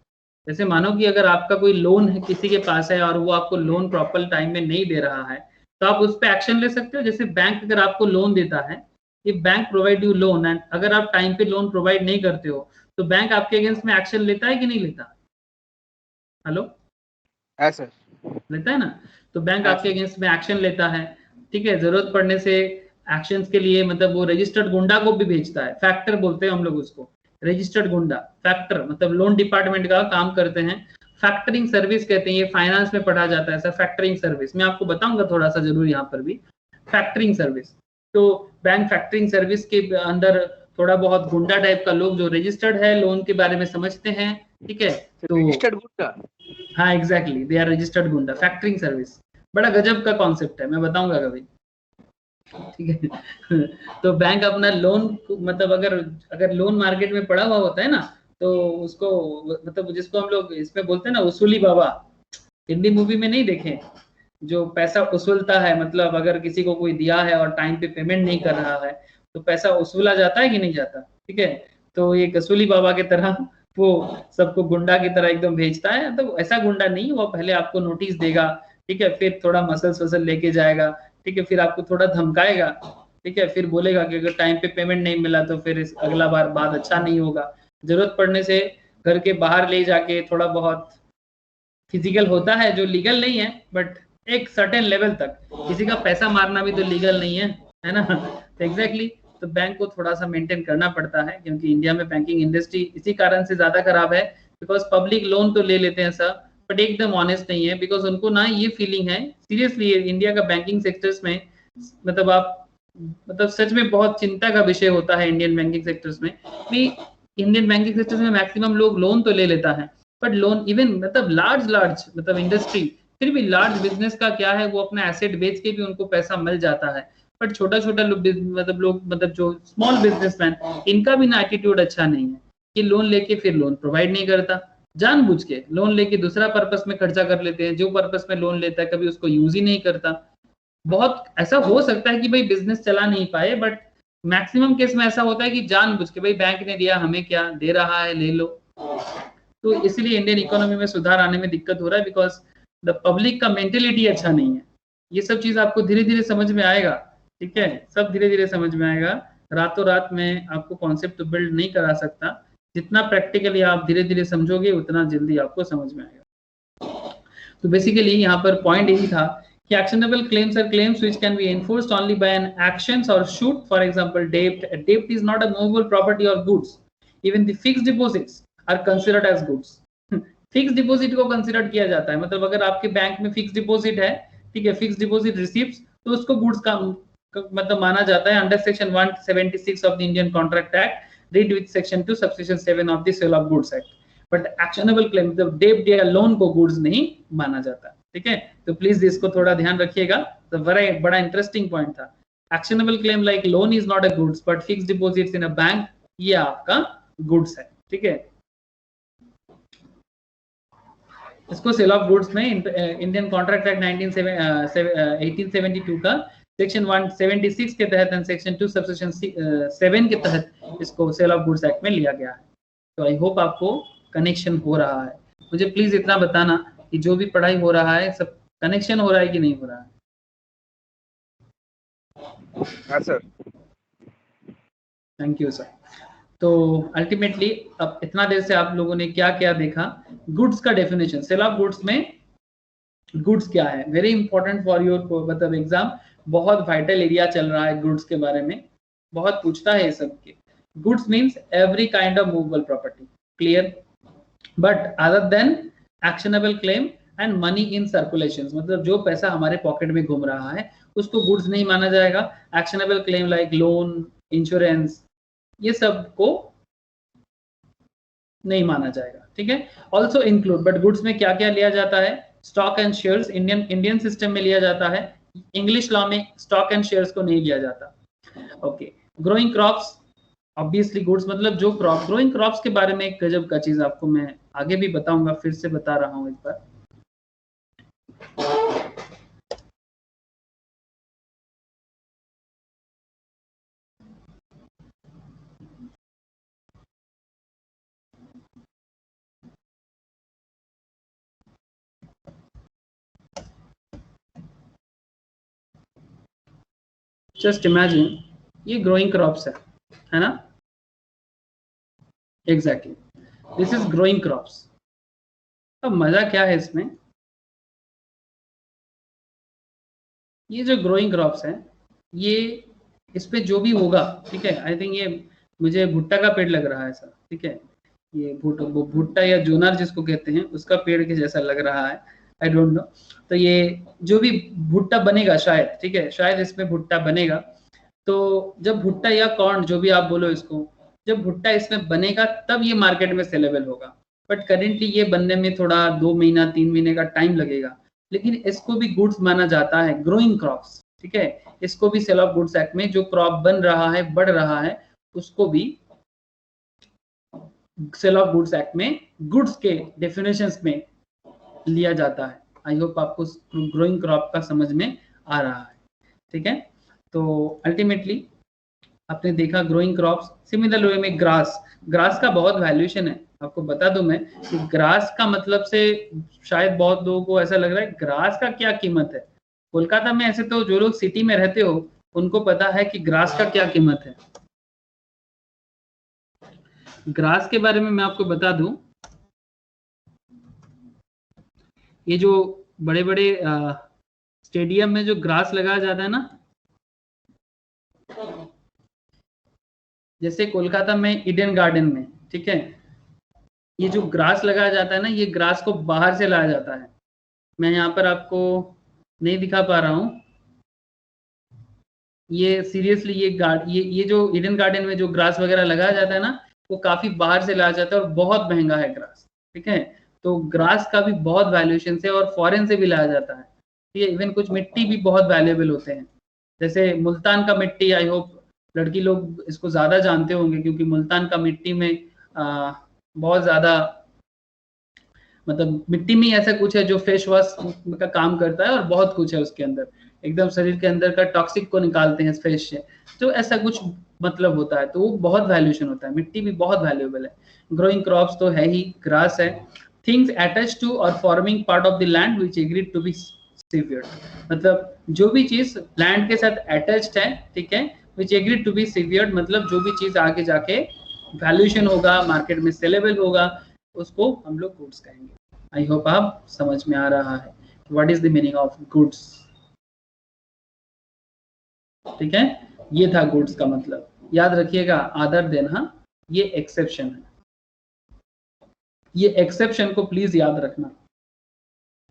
जैसे मानो कि अगर आपका कोई लोन है किसी के पास है और वो आपको लोन प्रॉपर टाइम में नहीं दे रहा है, तो आप उस पर एक्शन ले सकते हो। जैसे बैंक अगर आपको लोन देता है, if bank provide you loan and अगर आप टाइम पे लोन प्रोवाइड नहीं करते हो, तो बैंक आपके अगेंस्ट में एक्शन लेता है कि नहीं लेता? हेलो, सर लेता है ना। तो बैंक आपके अगेंस्ट में एक्शन लेता है, ठीक है, जरूरत पड़ने से एक्शंस के लिए, मतलब वो रजिस्टर्ड गुंडा को भी भेजता है, फैक्टर बोलते हैं हम लोग उसको, रजिस्टर्ड गुंडा, फैक्टर मतलब लोन डिपार्टमेंट का काम करते हैं, फैक्टरिंग सर्विस कहते हैं। ये फाइनेंस में पढ़ा जाता है सर, फैक्टरिंग सर्विस मैं आपको बताऊंगा थोड़ा सा जरूर यहाँ पर भी, फैक्टरिंग सर्विस। तो बैंक फैक्टरिंग सर्विस के अंदर थोड़ा बहुत गुंडा टाइप का लोग जो रजिस्टर्ड है, लोन के बारे में समझते हैं, ठीक है। तो रजिस्टर्ड गुंडा, हाँ एग्जैक्टली, दे आर रजिस्टर्ड गुंडा। फैक्टरिंग सर्विस बड़ा गजब का कॉन्सेप्ट है, मैं बताऊंगा कभी, ठीक है। तो बैंक अपना लोन, मतलब अगर लोन मार्केट में पड़ा हुआ होता है ना, तो उसको मतलब जिसको हम लोग इसमें बोलते हैं ना, वसूली बाबा, हिंदी मूवी में नहीं देखे जो पैसा उसूलता है, मतलब अगर किसी को कोई दिया है और टाइम पे पेमेंट नहीं कर रहा है तो पैसा उसूला जाता है कि नहीं जाता, ठीक है। तो ये कसूली बाबा की तरह वो सबको गुंडा की तरह एकदम भेजता है। तो ऐसा गुंडा नहीं, वो पहले आपको नोटिस देगा, ठीक है, फिर थोड़ा मसल वसल लेके जाएगा, ठीक है, फिर आपको थोड़ा धमकाएगा, ठीक है, फिर बोलेगा कि अगर टाइम पे पेमेंट नहीं मिला तो फिर अगला बार बाद अच्छा नहीं होगा। जरूरत पड़ने से घर के बाहर ले जाके थोड़ा बहुत फिजिकल होता है जो लीगल नहीं है, बट एक सर्टेन लेवल तक। किसी का पैसा मारना भी तो लीगल नहीं है ना। तो एग्जैक्टली तो बैंक को थोड़ा सा मेंटेन करना पड़ता है, क्योंकि इंडिया में बैंकिंग इंडस्ट्री इसी कारण से ज्यादा खराब है, बिकॉज पब्लिक लोन तो ले लेते हैं सब, बट एकदम ऑनेस्ट नहीं है, बिकॉज उनको ना ये फीलिंग है, सीरियसली इंडिया का बैंकिंग सेक्टर्स में, मतलब आप मतलब सच में बहुत चिंता का विषय होता है इंडियन बैंकिंग सेक्टर्स में भी। इंडियन बैंकिंग सेक्टर्स में मैक्सिमम लोग लोन तो ले लेता है, बट लोन इवन मतलब लार्ज मतलब इंडस्ट्री, फिर भी लार्ज बिजनेस का क्या है, वो अपना एसेट बेच के भी उनको पैसा मिल जाता है। बट छोटा छोटा लोग मतलब जो स्मॉल बिजनेसमैन, इनका भी ना एटीट्यूड अच्छा नहीं है कि लोन लेके फिर लोन प्रोवाइड नहीं करता, जानबूझ के लोन लेके दूसरा पर्पस में खर्चा कर लेते हैं, जो पर्पस में लोन लेता है कभी उसको यूज ही नहीं करता। बहुत ऐसा हो सकता है कि भाई बिजनेस चला नहीं पाए, बट मैक्सिमम केस में ऐसा होता है कि जानबूझ के भाई बैंक ने दिया, हमें क्या दे रहा है, ले लो। तो इसलिए इंडियन इकोनॉमी में सुधार आने में दिक्कत हो रहा है, बिकॉज द पब्लिक का मेंटेलिटी अच्छा नहीं है। ये सब चीज आपको धीरे धीरे समझ में आएगा, ठीक है, सब धीरे धीरे समझ में आएगा। रातों रात में आपको कॉन्सेप्ट तो बिल्ड नहीं करा सकता, जितना प्रैक्टिकली आप धीरे धीरे समझोगे उतना जल्दी आपको समझ में आएगा। तो बेसिकली यहाँ पर पॉइंट यही था कि actionable claims are claims which can be enforced only by an actions or should, for example debt. Debt is not a movable property or goods. Even the fixed deposits are considered as goods. Fix deposit को consider किया जाता है, मतलब अगर आपके bank में fix deposit है, ठीक है, फिक्स डिपॉजिट रिसीव्स, तो उसको गुड्स का मतलब माना जाता है under section 176 of the Indian contract act, read with section 2 subsection 7 of the sale of goods act. But actionable claim मतलब डेब्ट या लोन को गुड्स नहीं माना जाता, ठीक है। तो प्लीज इसको थोड़ा ध्यान रखिएगा, तो बड़ा इंटरेस्टिंग पॉइंट था। Actionable claim like loan is not a goods but fixed deposits in a bank, ये आपका गुड्स है, ठीक है। इसको सेल ऑफ गुड्स में इंडियन कॉन्ट्रैक्ट एक्ट 1872 का सेक्शन 176 के तहत एंड सेक्शन 2 सबसेक्शन 7 के तहत इसको सेल ऑफ गुड्स एक्ट में लिया गया है। तो आई होप आपको कनेक्शन हो रहा है। मुझे प्लीज इतना बताना कि जो भी पढ़ाई हो रहा है सब कनेक्शन हो रहा है कि नहीं हो रहा है। हाँ सर। Thank you sir. तो अल्टीमेटली अब इतना देर से आप लोगों ने क्या क्या देखा, गुड्स का डेफिनेशन, सेल ऑफ गुड्स में गुड्स क्या है, वेरी इंपॉर्टेंट फॉर योर मतलब एग्जाम, बहुत वाइटल एरिया चल रहा है गुड्स के बारे में, बहुत पूछता है ये सब के। Goods means every kind of movable property, clear, but other than actionable claim and money in circulation, मतलब जो पैसा हमारे पॉकेट में घूम रहा है उसको गुड्स नहीं माना जाएगा। Actionable claim like loan, insurance, ये सब को नहीं माना जाएगा, ठीक है। ऑल्सो इंक्लूड, बट गुड्स में क्या क्या लिया जाता है, stock and shares Indian system में लिया जाता है, इंग्लिश लॉ में स्टॉक एंड शेयर्स को नहीं लिया जाता, okay. Growing crops obviously goods, मतलब जो क्रॉप, ग्रोइंग क्रॉप्स के बारे में एक गजब का चीज आपको मैं आगे भी बताऊंगा, फिर से बता रहा हूं एक बार। जस्ट इमेजिन ये ग्रोइंग क्रॉप्स है ना, exactly this is growing crops. अब मजा क्या है इसमें, ये जो ग्रोइंग क्रॉप्स है, ये इस पे जो भी होगा, ठीक है, आई थिंक ये मुझे भुट्टा का पेड़ लग रहा है सर, ठीक है, ये भुट्टा या जोनार जिसको कहते हैं उसका पेड़ के जैसा लग रहा है, आई डोंट नो। तो ये जो भी भुट्टा बनेगा शायद, ठीक है, शायद इसमें भुट्टा बनेगा। तो जब भुट्टा या कॉर्न जो भी आप बोलो इसको, जब भुट्टा इसमें बनेगा तब ये मार्केट में सेलेबल होगा, बट करेंटली ये बनने में थोड़ा 2 महीना 3 महीने का टाइम लगेगा, लेकिन इसको भी गुड्स माना जाता है, ग्रोइंग क्रॉप्स, ठीक है। इसको भी सेल ऑफ गुड्स एक्ट में जो क्रॉप बन रहा है, बढ़ रहा है, उसको भी सेल ऑफ गुड्स एक्ट में गुड्स के डेफिनेशंस में लिया जाता है, आई होप आपको ग्रोइंग क्रॉप का समझ में आ रहा है, ठीक है। तो अल्टीमेटली आपने देखा ग्रोइंग क्रॉप्स। सिमिलर वे में ग्रास का बहुत वैल्यूएशन है। आपको बता दूं मैं कि ग्रास का मतलब से शायद बहुत लोगों को ऐसा लग रहा है ग्रास का क्या कीमत है। कोलकाता में ऐसे तो जो लोग सिटी में रहते हो उनको पता है कि ग्रास का क्या कीमत है। ग्रास के बारे में मैं आपको बता दूं, ये जो बड़े बड़े स्टेडियम में जो ग्रास लगाया जाता है ना, जैसे कोलकाता में ईडन गार्डन में, ठीक है, ये जो ग्रास लगाया जाता है ना, ये ग्रास को बाहर से लाया जाता है। मैं यहाँ पर आपको नहीं दिखा पा रहा हूँ। ये सीरियसली ये जो ईडन गार्डन में जो ग्रास वगैरह लगाया जाता है ना, वो काफी बाहर से लाया जाता है और बहुत महंगा है ग्रास, ठीक है। तो ग्रास का भी बहुत वैल्यूएशन है और फॉरेन से भी लाया जाता है। ये इवन कुछ मिट्टी भी बहुत वैल्यूएबल होते हैं, जैसे मुल्तान का मिट्टी। आई होप लड़की लोग इसको ज्यादा जानते होंगे क्योंकि मुल्तान का मिट्टी में बहुत ज्यादा मतलब मिट्टी में ऐसा कुछ है जो फेस वॉश का काम करता है और बहुत कुछ है उसके अंदर, एकदम शरीर के अंदर का टॉक्सिक को निकालते हैं फेस से, तो ऐसा कुछ मतलब होता है। तो वो बहुत वैल्यूएशन होता है, मिट्टी भी बहुत वैल्यूएबल है। ग्रोइंग क्रॉप्स तो है ही, ग्रास है। थिंग्स अटैच टू और forming part of the land which agreed to be severed, मतलब जो भी चीज लैंड के साथ अटैच्ड है, ठीक है, विच एग्रीड टू बी सीवियर्ड, मतलब जो भी चीज आगे जाके वैल्यूएशन होगा, मार्केट में सेलेबल होगा, उसको हम लोग गुड्स कहेंगे। आई होप आप समझ में आ रहा है what is the meaning of goods, ठीक है। ये था गुड्स का मतलब, याद रखिएगा। अदर देन, हाँ, ये एक्सेप्शन है, ये एक्सेप्शन को प्लीज याद रखना,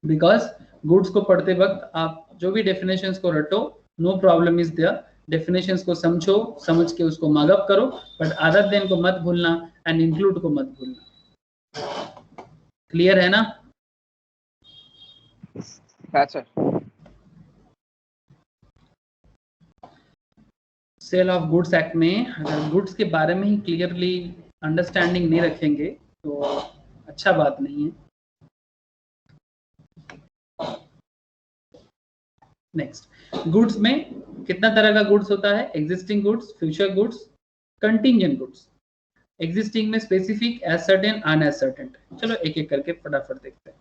बिकॉज गुड्स को पढ़ते वक्त आप जो भी डेफिनेशंस को रटो, no problem is there. Definitions को समझो, समझ के उसको मार्कअप करो, बट अदर देन को मत भूलना एंड इंक्लूड को मत भूलना। क्लियर है ना? हाँ sir. Sale of goods act में अगर गुड्स के बारे में ही क्लियरली अंडरस्टैंडिंग नहीं रखेंगे तो अच्छा बात नहीं है। नेक्स्ट, गुड्स में कितना तरह का गुड्स होता है? Existing goods, future goods, contingent goods. Existing में स्पेसिफिक, असर्टेन, अनअसर्टेन। चलो एक एक करके फटाफट देखते हैं।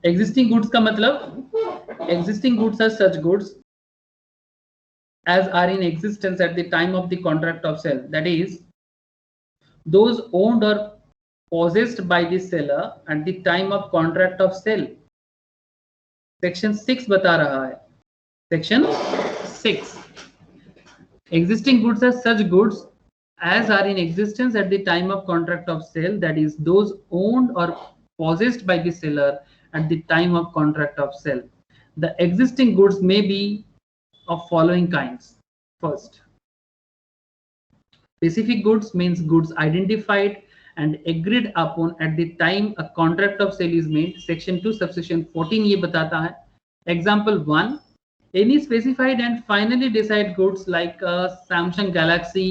एग्जिस्टिंग गुड्स का मतलब, existing goods are such goods as are in existence at the time of the contract of sale, that is those owned or possessed by the seller at the time of contract of sale. Section 6 बता रहा है, section 6, existing goods are such goods as are in existence at the time of contract of sale, that is those owned or possessed by the seller at the time of contract of sale. The existing goods may be of following kinds. First, specific goods means goods identified and agreed upon at the time a contract of sale is made. Section 2 subsection 14 ये बताता है. Example 1, any specified and finally decided goods like Samsung Galaxy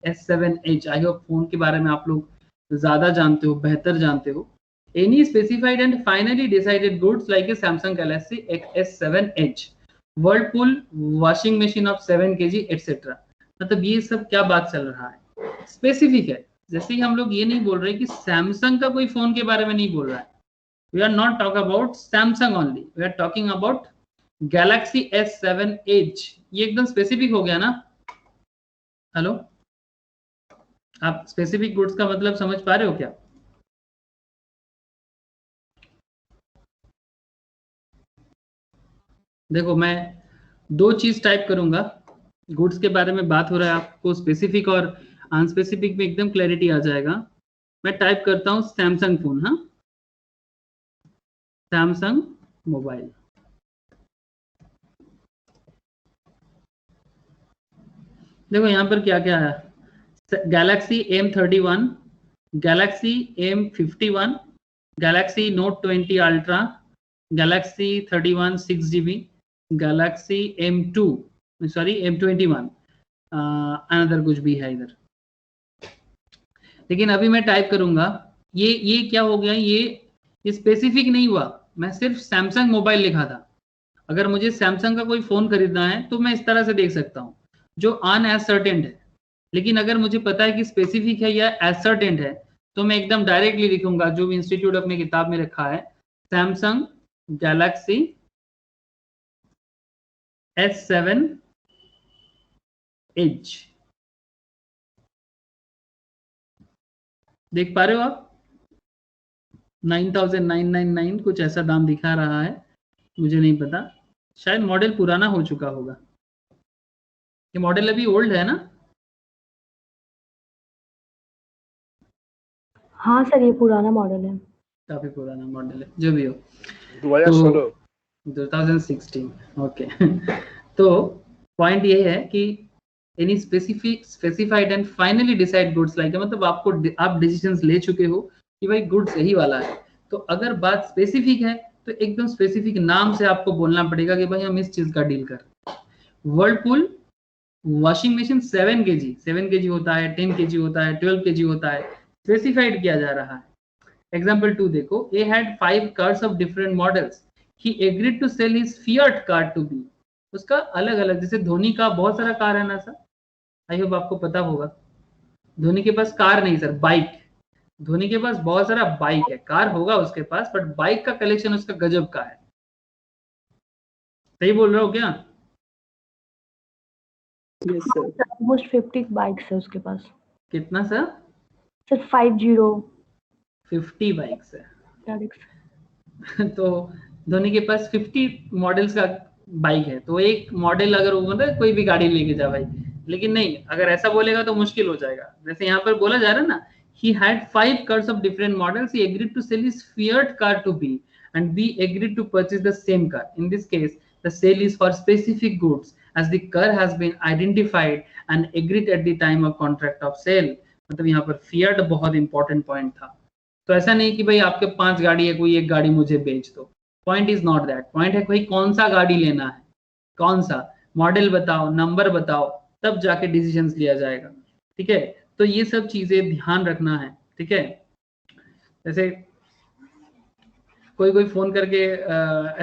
S7 Edge. I hope phone के बारे में आप लोग ज्यादा जानते हो, बेहतर जानते हो. Any specified and finally decided goods like a Samsung Galaxy S7 Edge, Whirlpool washing machine of 7 kg etc. मतलब ये सब क्या बात चल रहा है? स्पेसिफिक है। जैसे ही हम लोग ये नहीं बोल रहे कि सैमसंग का कोई फोन के बारे में नहीं बोल रहा है, we are not talk about Samsung only, we are talking about Galaxy S7 edge. ये एकदम स्पेसिफिक हो गया ना? हेलो, आप स्पेसिफिक गुड्स का मतलब समझ पा रहे हो क्या? देखो मैं दो चीज टाइप करूंगा, गुड्स के बारे में बात हो रहा है, आपको स्पेसिफिक और अनस्पेसिफिक में एकदम क्लैरिटी आ जाएगा। मैं टाइप करता हूं सैमसंग फोन, हाँ, सैमसंग मोबाइल। देखो यहां पर क्या क्या है, Galaxy M31, Galaxy M51, Galaxy note 20 ultra, Galaxy 31 6GB, Galaxy M2, sorry M21, another कुछ भी है इधर, लेकिन अभी मैं टाइप करूंगा। ये क्या हो गया, ये स्पेसिफिक नहीं हुआ, मैं सिर्फ सैमसंग मोबाइल लिखा था। अगर मुझे सैमसंग का कोई फोन खरीदना है तो मैं इस तरह से देख सकता हूँ, जो अनएसर्टेंट है। लेकिन अगर मुझे पता है कि स्पेसिफिक है या एसर्टेंट है, तो मैं एकदम डायरेक्टली लिखूंगा, जो भी इंस्टीट्यूट अपने किताब में रखा है, सैमसंग गैलेक्सी S7 एज। देख पा रहे हो आप, 9,999 कुछ ऐसा दाम दिखा रहा है, मुझे नहीं पता, शायद मॉडल पुराना हो चुका होगा। ये मॉडल अभी ओल्ड है ना? हाँ सर, ये पुराना मॉडल है। काफी पुराना मॉडल है, जो भी हो। 2016। 2016, ओके। तो पॉइंट ये है कि any specified and finally decide goods like, मतलब आप डिसीजंस ले चुके हो कि भाई गुड्स यही वाला है। तो अगर बात स्पेसिफिक है तो एकदम स्पेसिफिक नाम से आपको बोलना पड़ेगा कि भाई हम इस चीज का डील कर। वर्लपूल वॉशिंग मशीन 7 kg होता है, 10 kg होता है, 12 kg होता है, स्पेसिफाइड किया जा रहा है। एग्जाम्पल 2 देखो, A had 5 cars of different models, he agreed to sell his Fiat car to B. उसका अलग अलग, जैसे धोनी का बहुत सारा कार है ना सर, आई होप आपको पता होगा। धोनी के पास कार नहीं सर, बाइक। धोनी के पास बहुत सारा बाइक है, कार होगा उसके पास, बट बाइक का कलेक्शन उसका गजब का है। सही बोल रहा हो क्या? Yes sir. ऑलमोस्ट 50 बाइक्स है उसके पास। कितना सर? सर 50। 50 बाइक्स है। क्या तो धोनी के पास 50 मॉडल्स का बाइक है, तो एक मॉडल अगर वो मतलब कोई भी गाड़ी लेके जा भाई, लेकिन नहीं, अगर ऐसा बोलेगा तो मुश्किल हो जाएगा। जैसे यहाँ पर बोला जा रहा है ना, he had 5 cars of different models, he agreed to sell his Fiat car to B and B agreed to purchase the same car. In this case the sale is for specific goods as the car has been identified and agreed at the time of contract of sale। मतलब यहाँ पर Fiat बहुत important point था। तो ऐसा नहीं कि भाई आपके 5 गाड़ी है, कोई एक गाड़ी मुझे बेच दो। Point is not that, point है भाई कौन सा गाड़ी लेना है, कौन सा मॉडल बताओ, नंबर बताओ, तब जाके डिसीजन लिया जाएगा। ठीक है, तो ये सब चीजें ध्यान रखना है। ठीक है, जैसे कोई फोन करके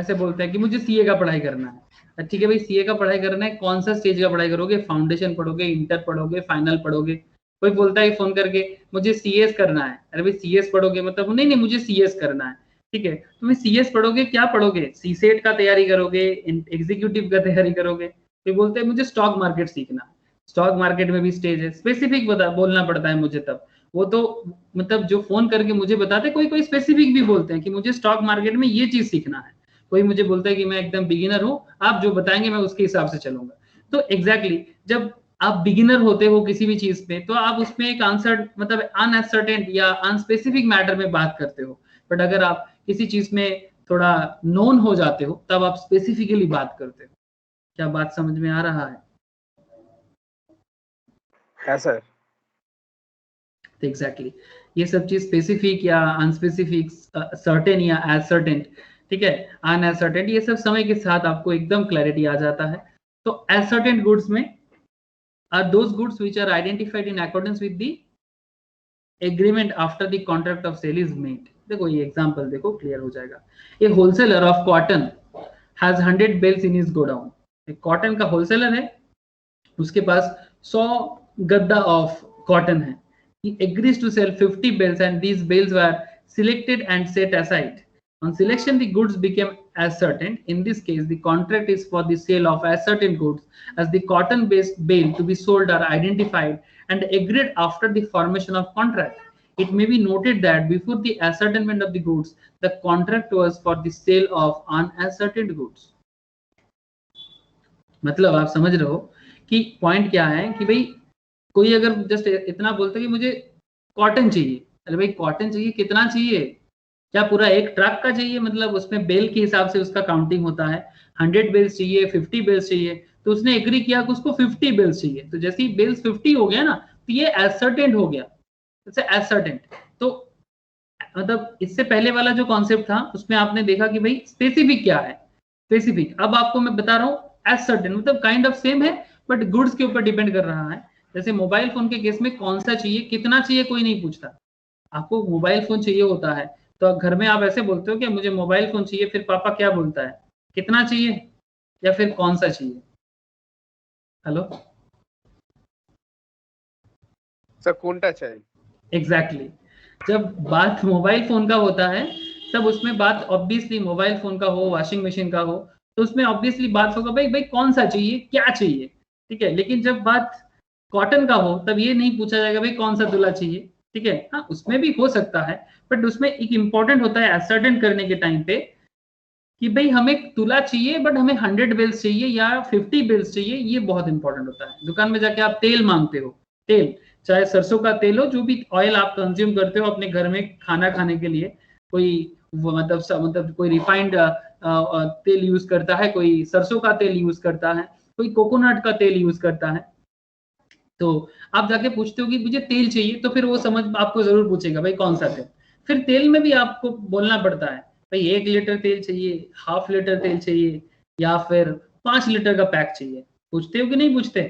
ऐसे बोलते हैं कि मुझे सीए का पढ़ाई करना है। ठीक है भाई, सीए का पढ़ाई करना है, कौन सा स्टेज का पढ़ाई करोगे? फाउंडेशन पढ़ोगे, इंटर पढ़ोगे, फाइनल पढ़ोगे? कोई बोलता है फोन करके मुझे सीएस करना है, अरे भाई सीएस पढ़ोगे मतलब नहीं मुझे सीएस करना है। ठीक है, तुम्हें सीएस पढ़ोगे, क्या पढ़ोगे? सीसेट का तैयारी करोगे, एग्जीक्यूटिव का तैयारी करोगे? तो बोलते हैं मुझे स्टॉक मार्केट सीखना है। स्टॉक मार्केट में भी स्टेज है, स्पेसिफिक बोलना पड़ता है मुझे तब। वो तो मतलब जो फोन करके मुझे बताते, कोई स्पेसिफिक भी बोलते हैं कि मुझे स्टॉक मार्केट में ये चीज सीखना है। कोई मुझे बोलता है कि मैं एकदम बिगिनर हूं, आप जो बताएंगे मैं उसके हिसाब से चलूंगा। तो एग्जैक्टली जब आप बिगिनर होते हो किसी भी चीज पे, तो आप उसमें एक आंसर मतलब अनसर्टेन या अनस्पेसिफिक मैटर में बात करते हो। बट अगर आप किसी चीज में थोड़ा नोन हो जाते हो, तब आप स्पेसिफिकली बात करते हो। क्या बात समझ में आ रहा है? हाँ सर। एग्जैक्टली ये सब चीज स्पेसिफिक या अनस्पेसिफिक, सर्टेन या एसर्टेन, ठीक है, अनएसर्टेन, ये सब समय के साथ आपको एकदम क्लैरिटी आ जाता है। तो एसर्टेन गुड्स में are those goods which are identified in accordance with the agreement after the contract of sale is made. देखो ये एग्जांपल देखो, क्लियर हो जाएगा। A wholesaler of cotton has 100 bales in his godown. एक cotton का wholesaler है, उसके पास 100 गद्दा ऑफ कॉटन है। He agrees to sell 50 bales and these bales were selected and set aside. On selection, the goods became ascertained. In this case, the contract is for the sale of ascertained goods as the cotton-based bale to be sold are identified and agreed after the formation of contract. It may be noted that before the ascertainment of the goods, the contract was for the sale of unascertained goods. मतलब आप समझ रहे हो कि point क्या है कि भाई कोई अगर जस्ट इतना बोलता है कि मुझे कॉटन चाहिए, अरे भाई कॉटन चाहिए, कितना चाहिए? क्या पूरा एक ट्रक का चाहिए? मतलब उसमें बेल के हिसाब से उसका काउंटिंग होता है। 100 बेल्स चाहिए, 50 बेल्स चाहिए, तो उसने एग्री किया कि उसको 50 बेल्स चाहिए। तो जैसे ही बेल्स 50 हो गया ना, तो ये एसर्टेंट हो गया। जैसे एसर्टेंट, तो मतलब इससे पहले वाला जो कॉन्सेप्ट था उसमें आपने देखा कि भाई स्पेसिफिक क्या है। स्पेसिफिक। अब आपको मैं बता रहा हूँ एज सर्टेन, मतलब काइंड ऑफ सेम है बट गुड्स के ऊपर डिपेंड कर रहा है। जैसे मोबाइल फोन के केस में कौन सा चाहिए, कितना चाहिए, कोई नहीं पूछता। आपको मोबाइल फोन चाहिए होता है तो घर में आप ऐसे बोलते हो कि मुझे मोबाइल फोन चाहिए, फिर पापा क्या बोलता है, कितना चाहिए या फिर कौन सा चाहिए? हेलो सर कोनटा चाहिए? एग्जैक्टली जब बात मोबाइल फोन का होता है तब उसमें बात ऑब्वियसली मोबाइल फोन का हो, वॉशिंग मशीन का हो, तो उसमें ऑब्वियसली बात होगा भाई भाई कौन सा चाहिए, क्या चाहिए, ठीक है। लेकिन जब बात कॉटन का हो तब ये नहीं पूछा जाएगा भाई कौन सा दूल्हा चाहिए, ठीक है। हाँ उसमें भी हो सकता है बट उसमें एक इंपॉर्टेंट होता है एसर्टेन करने के टाइम पे कि भाई हमें तुला चाहिए बट हमें 100 बिल्स चाहिए या 50 बिल्स चाहिए, ये बहुत इंपॉर्टेंट होता है। दुकान में जाके आप तेल मांगते हो, तेल चाहे सरसों का तेल हो, जो भी ऑयल आप कंज्यूम करते हो अपने घर में खाना खाने के लिए, कोई मतलब कोई रिफाइंड तेल यूज करता है, कोई सरसों का तेल यूज करता है, कोई कोकोनट का तेल यूज करता है। तो आप जाके पूछते हो कि मुझे तेल चाहिए, तो फिर वो समझ आपको जरूर पूछेगा भाई कौन सा तेल। फिर तेल में भी आपको बोलना पड़ता है भाई 1 लीटर तेल चाहिए, हाफ लीटर तेल चाहिए या फिर 5 लीटर का पैक चाहिए। पूछते हो कि नहीं पूछते?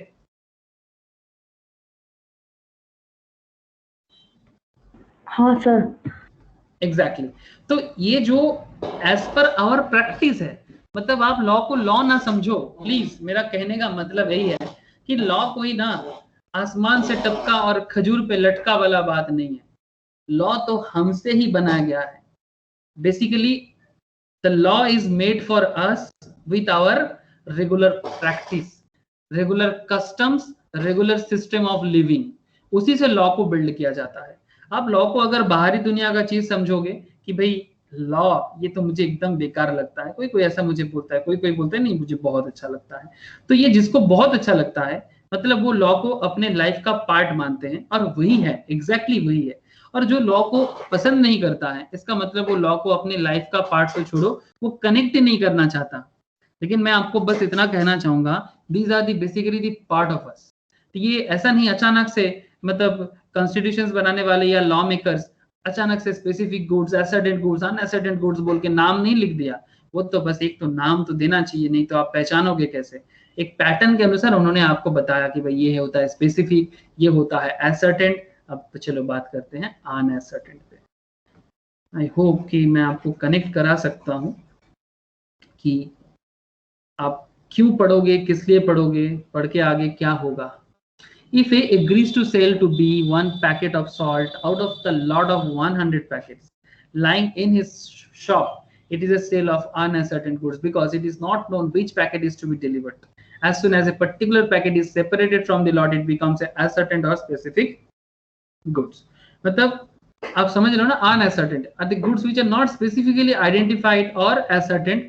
हाँ सर। एग्जैक्टली तो ये जो एज पर आवर प्रैक्टिस है, मतलब आप लॉ को लॉ ना समझो प्लीज। मेरा कहने का मतलब यही है कि लॉ कोई ना आसमान से टपका और खजूर पे लटका वाला बात नहीं है। लॉ तो हमसे ही बनाया गया है। Basically the law is made for us with our regular practice, regular customs, regular system of living, उसी से लॉ को बिल्ड किया जाता है। आप लॉ को अगर बाहरी दुनिया का चीज समझोगे कि भाई लॉ ये तो मुझे एकदम बेकार लगता है, कोई कोई ऐसा मुझे बोलता है, कोई कोई बोलता है नहीं मुझे बहुत अच्छा लगता है, तो ये जिसको बहुत अच्छा लगता है मतलब वो लॉ को अपने लाइफ का पार्ट मानते हैं और वही है, एग्जैक्टली वही है। और जो लॉ को पसंद नहीं करता है इसका मतलब वो लॉ को अपने लाइफ का पार्ट तो छोड़ो वो कनेक्ट नहीं करना चाहता। लेकिन मैं आपको बस इतना कहना चाहूंगा, these are the basically the part of us. ये ऐसा नहीं अचानक से मतलब कॉन्स्टिट्यूशंस बनाने वाले या लॉ मेकर्स अचानक से स्पेसिफिक गुड्स, एसेडेंट गुड्स, अनएसेडेंट गुड्स बोल के नाम नहीं लिख दिया। वो तो बस एक तो नाम तो देना चाहिए, नहीं तो आप पहचानोगे कैसे? एक पैटर्न के अनुसार उन्होंने आपको बताया कि भाई ये होता है स्पेसिफिक, ये होता है एसर्टेंट। अब तो चलो बात करते हैं अनएसर्टेंट पे। आई होप कि मैं आपको कनेक्ट करा सकता हूं कि आप क्यों पढ़ोगे, किस लिए पढ़ोगे, पढ़ के आगे क्या होगा। If A agrees to sell to B 1 packet of salt out of the lot of 100 packets lying in his shop, it is a sale of unascertain goods because it is not known which packet is to be delivered. As soon as a particular packet is separated from the lot, it becomes an ascertained or specific goods. मतलब आप समझ रहे हो ना, unascertained are the goods which are not specifically identified or ascertained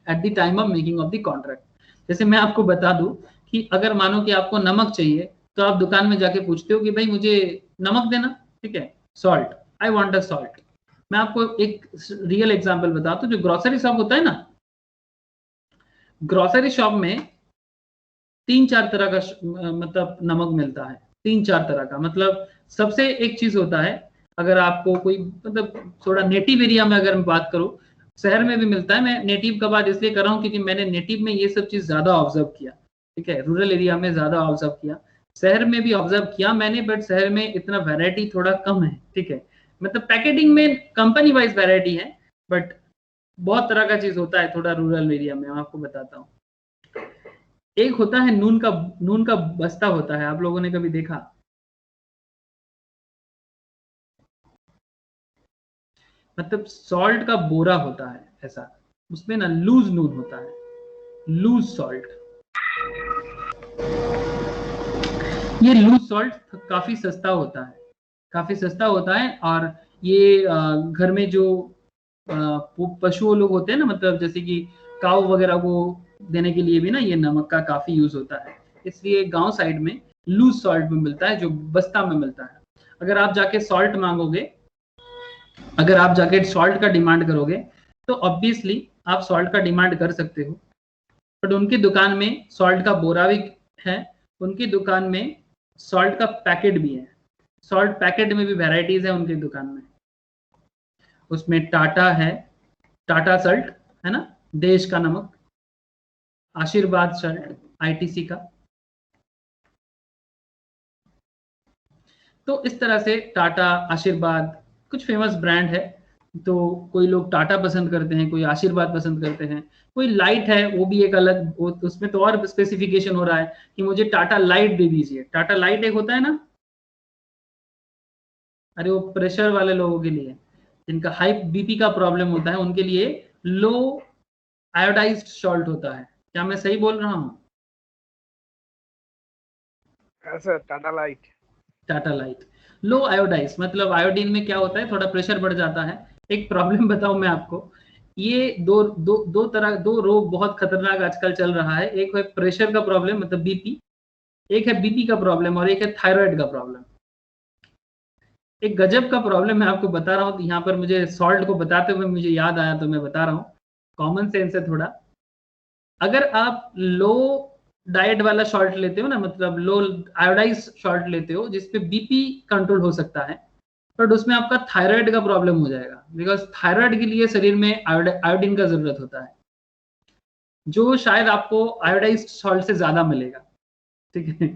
at the time of making of the contract. जैसे मैं आपको बता दूं कि अगर मानो कि आपको नमक चाहिए तो आप दुकान में जाके पूछते हो कि भाई मुझे नमक देना, ठीक है, salt, I want a salt. मैं आपको एक रियल एग्जांपल बताता हूं। जो ग्रोसरी शॉप होता है ना, ग्रोसरी शॉप में 3-4 तरह का मतलब नमक मिलता है, 3-4 तरह का। मतलब सबसे एक चीज होता है, अगर आपको कोई मतलब थोड़ा नेटिव एरिया में अगर मैं बात करूं, शहर में भी मिलता है। मैं नेटिव का बात इसलिए कर रहा हूँ क्योंकि मैंने नेटिव में ये सब चीज ज्यादा ऑब्जर्व किया, ठीक है, रूरल एरिया में ज्यादा ऑब्जर्व किया, शहर में भी ऑब्जर्व किया मैंने, बट शहर में इतना वैरायटी थोड़ा कम है, ठीक है। मतलब पैकेटिंग में कंपनी वाइज वैरायटी है बट बहुत तरह का चीज होता है थोड़ा रूरल एरिया में। मैं आपको बताता हूँ, एक होता है नून का बस्ता होता है, आप लोगों ने कभी देखा? मतलब सॉल्ट का बोरा होता है ऐसा, उसमें ना लूज नून होता है, लूज सॉल्ट। ये लूज सॉल्ट काफी सस्ता होता है, काफी सस्ता होता है। और ये घर में जो पशुओं लोग होते हैं ना, मतलब जैसे कि काऊ वगैरह को देने के लिए भी ना ये नमक का काफी यूज होता है। इसलिए गांव साइड में लूज सॉल्ट में मिलता है, जो बस्ता में मिलता है। अगर आप जाके सॉल्ट मांगोगे, अगर आप जाके सॉल्ट का डिमांड करोगे तो ऑब्वियसली आप सॉल्ट का डिमांड कर सकते हो, बट उनकी दुकान में सॉल्ट का बोरा भी है, उनकी दुकान में सॉल्ट का पैकेट भी है। सॉल्ट पैकेट में भी वैरायटीज है उनकी दुकान में। उसमें टाटा है, टाटा सल्ट है ना, देश का नमक, आशीर्वाद सल्ट आईटीसी का। तो इस तरह से टाटा, आशीर्वाद कुछ फेमस ब्रांड है। तो कोई लोग टाटा पसंद करते हैं, कोई आशीर्वाद पसंद करते हैं, कोई लाइट है, वो भी एक अलग, उसमें तो और स्पेसिफिकेशन हो रहा है कि मुझे टाटा लाइट दे दीजिए। टाटा लाइट एक होता है ना, अरे वो प्रेशर वाले लोगों के लिए, जिनका हाई बीपी का प्रॉब्लम होता है, उनके लिए लो आयोडाइज्ड सॉल्ट होता है। क्या मैं सही बोल रहा हूँ? Sir Tata lite. Tata lite low iodise, मतलब आयोडीन में क्या होता है, थोड़ा प्रेशर बढ़ जाता है। एक प्रॉब्लम बताऊं मैं आपको, ये दो रोग बहुत खतरनाक आजकल चल रहा है। एक है प्रेशर का प्रॉब्लम, मतलब बीपी, एक है बीपी का प्रॉब्लम, और एक है थायराइड का प्रॉब्लम। एक गजब का प्रॉब्लम मैं आपको बता रहा हूँ। यहाँ पर मुझे सॉल्ट को बताते हुए मुझे याद आया, तो मैं बता रहा हूँ। कॉमन सेंस है थोड़ा। अगर आप लो डाइट वाला सॉल्ट लेते हो ना, मतलब लो आयोडाइज सॉल्ट लेते हो जिसपे बीपी कंट्रोल हो सकता है, बट उसमें आपका थायराइड का प्रॉब्लम हो जाएगा, बिकॉज थायराइड के लिए शरीर में आयोडीन का जरूरत होता है, जो शायद आपको आयोडाइज्ड सॉल्ट से ज्यादा मिलेगा। ठीक है,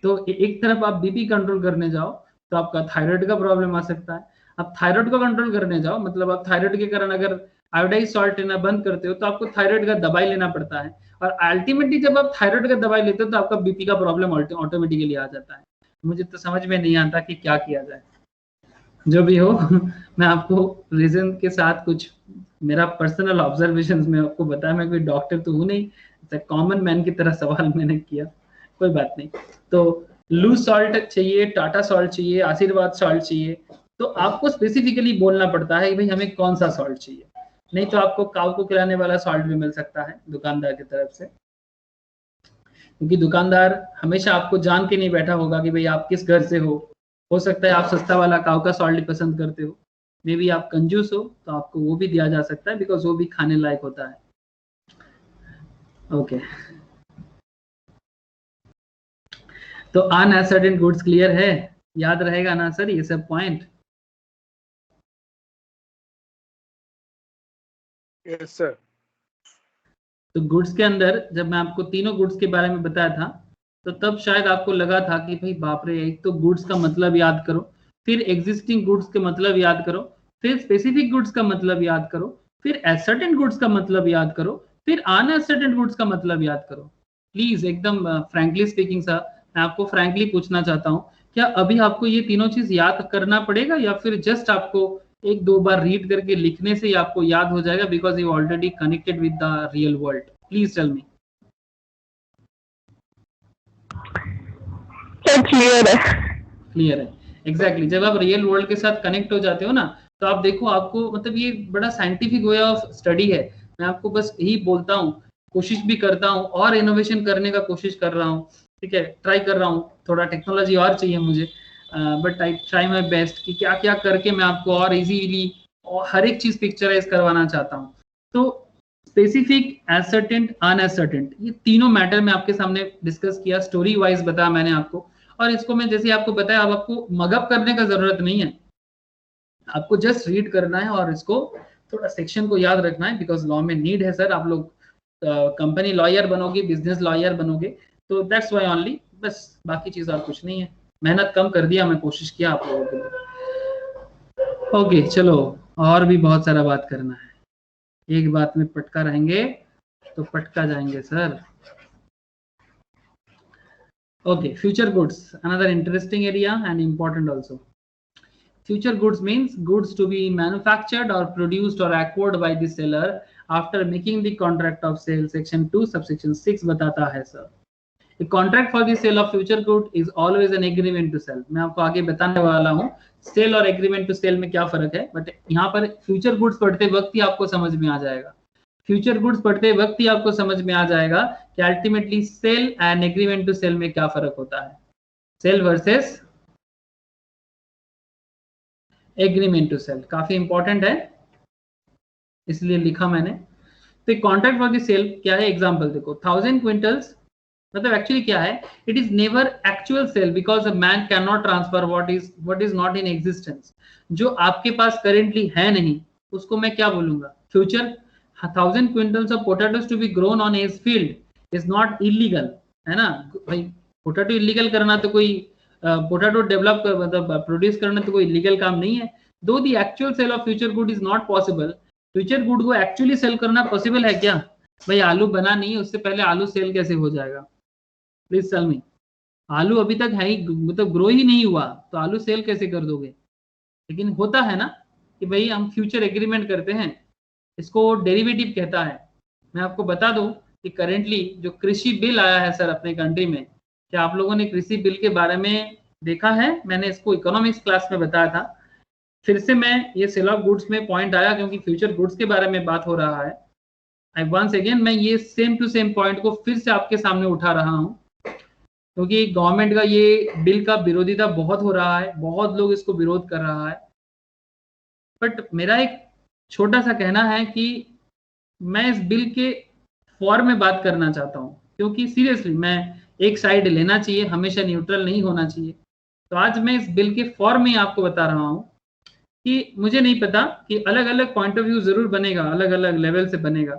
तो एक तरफ आप बीपी कंट्रोल करने जाओ तो आपका थायराइड का प्रॉब्लम आ सकता है। आप थायराइड को कंट्रोल करने जाओ, मतलब आप थायराइड के कारण अगर आयोडाइज सॉल्ट लेना बंद करते हो तो आपको थायराइड का दवाई लेना पड़ता है, और अल्टीमेटली जब आप थायराइड का दवाई लेते हो तो आपका बीपी का प्रॉब्लम ऑटोमेटिकली आ जाता है। मुझे तो समझ में नहीं आता कि क्या किया जाए। जो भी हो मैं आपको रीजन के साथ कुछ मेरा पर्सनल ऑब्जर्वेशन में आपको बताया। मैं कोई डॉक्टर तो हूँ नहीं, कॉमन मैन की तरह सवाल मैंने किया, कोई बात नहीं। तो लूज सॉल्ट चाहिए, टाटा सॉल्ट चाहिए, आशीर्वाद सॉल्ट चाहिए, तो आपको स्पेसिफिकली बोलना पड़ता है कि भाई हमें कौन सा सॉल्ट चाहिए। नहीं तो आपको काऊ को खिलाने वाला सॉल्ट भी मिल सकता है दुकानदार की तरफ से, क्योंकि दुकानदार हमेशा आपको जान के नहीं बैठा होगा कि भाई आप किस घर से हो सकता है आप सस्ता वाला काऊ का सॉल्ट ही पसंद करते हो, मे बी आप कंजूस हो तो आपको वो भी दिया जा सकता है, बिकॉज वो भी खाने लायक होता है। ओके, तो अनएसर्टेन गुड्स क्लियर है, याद रहेगा ना सर ये सब पॉइंट? Yes sir. तो गुड्स के अंदर जब मैं आपको तीनों गुड्स के बारे में बताया था, तो तब शायद आपको लगा था कि भाई बाप रे, एक तो गुड्स का मतलब याद करो, फिर एग्जिस्टिंग गुड्स के मतलब याद करो, फिर स्पेसिफिक गुड्स का मतलब याद करो, फिर एसर्टेन गुड्स का मतलब याद करो, फिर अनएसर्टेन गुड्स का मतलब याद करो। प्लीज एकदम फ्रैंकली स्पीकिंग सर, मैं आपको फ्रैंकली पूछना चाहता हूँ, क्या अभी आपको ये तीनों चीज याद करना पड़ेगा, या फिर जस्ट आपको एक दो बार रीड करके लिखने से ही आपको याद हो जाएगा, because you already connected with the real world? Please tell me. Clear है। क्लियर है, एग्जैक्टली। जब आप रियल वर्ल्ड के साथ कनेक्ट हो जाते हो ना, तो आप देखो, आपको मतलब ये बड़ा साइंटिफिक वे ऑफ स्टडी है। मैं आपको बस यही बोलता हूँ, कोशिश भी करता हूँ और इनोवेशन करने का कोशिश कर रहा हूँ। ठीक है, ट्राई कर रहा हूँ, थोड़ा टेक्नोलॉजी और चाहिए मुझे, but I try my best कि क्या क्या करके मैं आपको और इजीली और हर एक चीज पिक्चराइज करवाना चाहता हूँ। तो स्पेसिफिक, एसर्टेंट, अनएसर्टेंट, ये तीनों मैटर मैं आपके सामने डिस्कस किया, स्टोरी वाइज बताया मैंने आपको। और इसको मैं जैसे आपको बताया, अब आपको मगअप करने का जरूरत नहीं है, आपको जस्ट रीड करना है और इसको थोड़ा सेक्शन को याद रखना है, बिकॉज लॉ में नीड है सर। आप लोग कंपनी लॉयर बनोगे, बिजनेस लॉयर बनोगे, तो दैट्स वाई ओनली, बस बाकी चीज और कुछ नहीं है। मेहनत कम कर दिया, मैं कोशिश किया आप लोगों के लिए। ओके चलो, और भी बहुत सारा बात करना है, एक बात में पटका रहेंगे तो पटका जाएंगे sir. Okay, future goods, another interesting area and important also. Future goods means goods to be manufactured or produced or acquired by the seller after making the contract of sale. Section 2 subsection 6 बताता है sir. A contract for the sale of future good is always an agreement to sell. मैं आपको आगे बताने वाला हूँ cell और agreement to sell में क्या फर्क है, बट यहाँ पर फ्यूचर गुड्स पढ़ते वक्त ही आपको समझ में आ जाएगा। फ्यूचर गुड्स पढ़ते वक्त ही आपको समझ में आ जाएगा कि ultimately sale and agreement to sell में क्या फर्क होता है, sale versus agreement to sell. काफी इंपॉर्टेंट है, इसलिए लिखा मैंने। तो कॉन्ट्रैक्ट फॉर द सेल क्या है, एग्जांपल देखो, 1000 क्विंटल्स, मतलब एक्चुअली क्या है, it is never actual sale, because a man can not transfer what is not in existence. जो आपके पास करेंटली है नहीं, उसको मैं क्या बोलूंगा, future. 1000 quintals of potatoes to be grown on as field is not illegal, है ना भाई। पोटैटो इलीगल करना तो कोई पोटैटो डेवलप कर मतलब प्रोड्यूस करना तो कोई इलीगल काम नहीं है। Though the actual sale of future good is not possible, future good को एक्चुअली सेल करना पॉसिबल है क्या भाई? आलू बना नहीं है, उससे पहले आलू सेल कैसे हो जाएगा? Please tell me. आलू अभी तक है ही, मतलब ग्रो ही नहीं हुआ, तो आलू सेल कैसे कर दोगे? लेकिन होता है ना कि भाई हम फ्यूचर एग्रीमेंट करते हैं, इसको डेरिवेटिव कहता है। मैं आपको बता दूं कि करेंटली जो कृषि बिल आया है सर अपने कंट्री में, क्या आप लोगों ने कृषि बिल के बारे में देखा है? मैंने इसको इकोनॉमिक्स क्लास में बताया था। फिर से मैं ये सेल ऑफ गुड्स में पॉइंट आया क्योंकि फ्यूचर गुड्स के बारे में बात हो रहा है। आई वंस अगेन मैं ये सेम टू सेम पॉइंट को फिर से आपके सामने उठा रहा हूं, क्योंकि गवर्नमेंट का ये बिल का विरोधिता बहुत हो रहा है, बहुत लोग इसको विरोध कर रहा है। बट मेरा एक छोटा सा कहना है कि मैं इस बिल के फॉर्म में बात करना चाहता हूँ, क्योंकि सीरियसली मैं एक साइड लेना चाहिए, हमेशा न्यूट्रल नहीं होना चाहिए। तो आज मैं इस बिल के फॉर्म में आपको बता रहा हूँ कि मुझे नहीं पता कि अलग अलग पॉइंट ऑफ व्यू जरूर बनेगा, अलग अलग लेवल से बनेगा,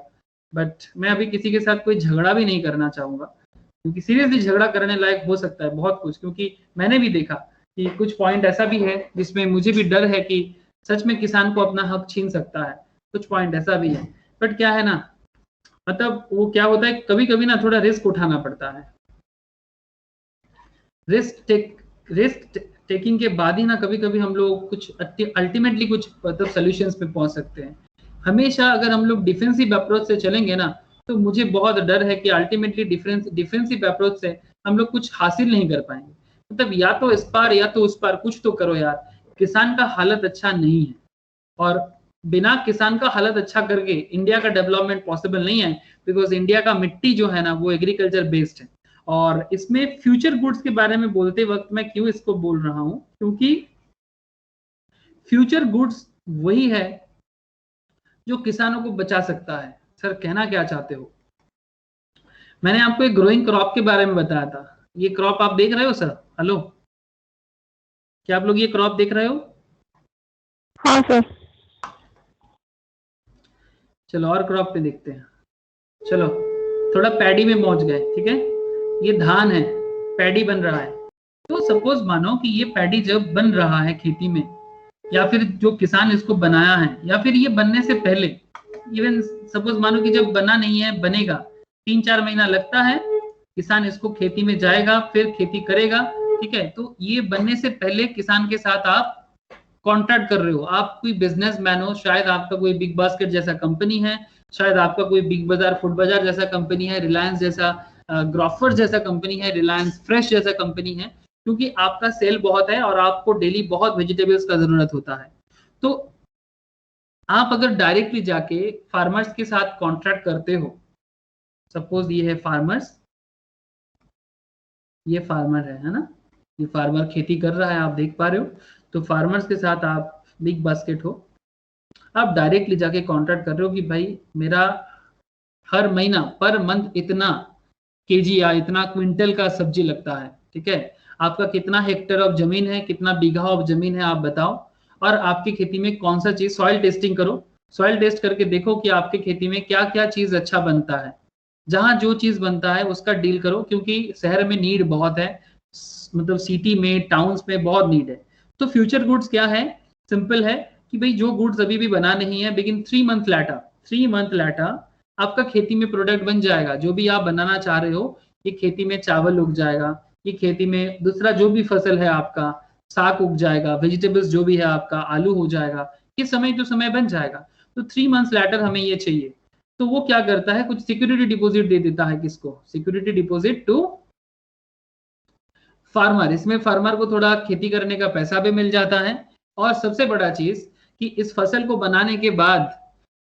बट मैं अभी किसी के साथ कोई झगड़ा भी नहीं करना चाहूंगा, क्योंकि सीरियसली झगड़ा करने लायक हो सकता है बहुत कुछ। क्योंकि मैंने भी देखा कि कुछ पॉइंट ऐसा भी है जिसमें मुझे भी डर है कि सच में किसान को अपना हक छीन सकता है, कुछ पॉइंट ऐसा भी है। बट क्या है ना, मतलब वो क्या होता है, कभी कभी ना थोड़ा रिस्क उठाना पड़ता है। रिस्क टेकिंग के बाद ही ना कभी कभी हम लोग कुछ अल्टीमेटली कुछ मतलब सोल्यूशंस पे पहुंच सकते हैं। हमेशा अगर हम लोग डिफेंसिव अप्रोच से चलेंगे ना, तो मुझे बहुत डर है कि अल्टीमेटली डिफेंसिव अप्रोच से हम लोग कुछ हासिल नहीं कर पाएंगे। मतलब या तो इस पार या तो उस पार, कुछ तो करो यार। किसान का हालत अच्छा नहीं है, और बिना किसान का हालत अच्छा करके इंडिया का डेवलपमेंट पॉसिबल नहीं है, बिकॉज इंडिया का मिट्टी जो है ना वो एग्रीकल्चर बेस्ड है। और इसमें फ्यूचर गुड्स के बारे में बोलते वक्त मैं क्यों इसको बोल रहा हूं, क्योंकि फ्यूचर गुड्स वही है जो किसानों को बचा सकता है। सर कहना क्या चाहते हो? मैंने आपको एक ग्रोइंग क्रॉप के बारे में बताया था। ये क्रॉप आप देख रहे हो सर? हेलो, क्या आप लोग ये क्रॉप देख रहे हो? हाँ सर। चलो और क्रॉप पे देखते हैं। चलो थोड़ा पैडी में पहुंच गए, ठीक है। ये धान है, पैडी बन रहा है। तो सपोज मानो कि ये पैडी जब बन रहा है खेती में, या फिर जो किसान इसको बनाया है, या फिर ये बनने से पहले, इवन सपोज मानो कि जब बना नहीं है, बनेगा, 3-4 महीना लगता है। किसान इसको खेती में जाएगा, फिर खेती करेगा, ठीक है। तो ये बनने से पहले किसान के साथ आप कॉन्ट्रैक्ट कर रहे हो। आप कोई बिजनेसमैन हो, शायद आपका कोई बिग बास्केट जैसा कंपनी है, शायद आपका कोई बिग बाजार फूड बाजार जैसा कंपनी है, रिलायंस जैसा, ग्रोफर जैसा कंपनी है, रिलायंस फ्रेश जैसा कंपनी है, क्योंकि आपका सेल बहुत है और आपको डेली बहुत वेजिटेबल्स का जरूरत होता है। तो आप अगर डायरेक्टली जाके फार्मर्स के साथ कॉन्ट्रैक्ट करते हो, सपोज ये है फार्मर्स, ये फार्मर है ना, ये फार्मर खेती कर रहा है, आप देख पा रहे हो। तो फार्मर्स के साथ आप बिग बास्केट हो, आप डायरेक्टली जाके कॉन्ट्रैक्ट कर रहे हो कि भाई मेरा हर महीना पर मंथ इतना केजी या इतना क्विंटल का सब्जी लगता है, ठीक है। आपका कितना हेक्टेयर ऑफ जमीन है, कितना बीघा ऑफ जमीन है, आप बताओ। और आपकी खेती में कौन सा चीज, सॉइल टेस्टिंग करो, सॉइल टेस्ट करके देखो कि आपके खेती में क्या क्या चीज अच्छा बनता है। जहां जो चीज बनता है उसका डील करो, क्योंकि शहर में नीड बहुत है, मतलब सिटी में, टाउन्स में बहुत नीड है। तो फ्यूचर गुड्स क्या है? सिंपल है कि भाई जो गुड्स अभी भी बना नहीं है, लेकिन 3 मंथ लेटर आपका खेती में प्रोडक्ट बन जाएगा। जो भी आप बनाना चाह रहे हो, ये खेती में चावल उग जाएगा, ये खेती में दूसरा जो भी फसल है आपका, साग उग जाएगा, वेजिटेबल्स जो भी है आपका, आलू हो जाएगा, ये समय टू समय बन जाएगा। तो 3 मंथ्स लेटर हमें ये चाहिए। तो वो क्या करता है, कुछ सिक्योरिटी डिपॉजिट दे देता है। किसको? Security deposit to farmer. इसमें फार्मर को थोड़ा खेती करने का पैसा भी मिल जाता है, और सबसे बड़ा चीज कि इस फसल को बनाने के बाद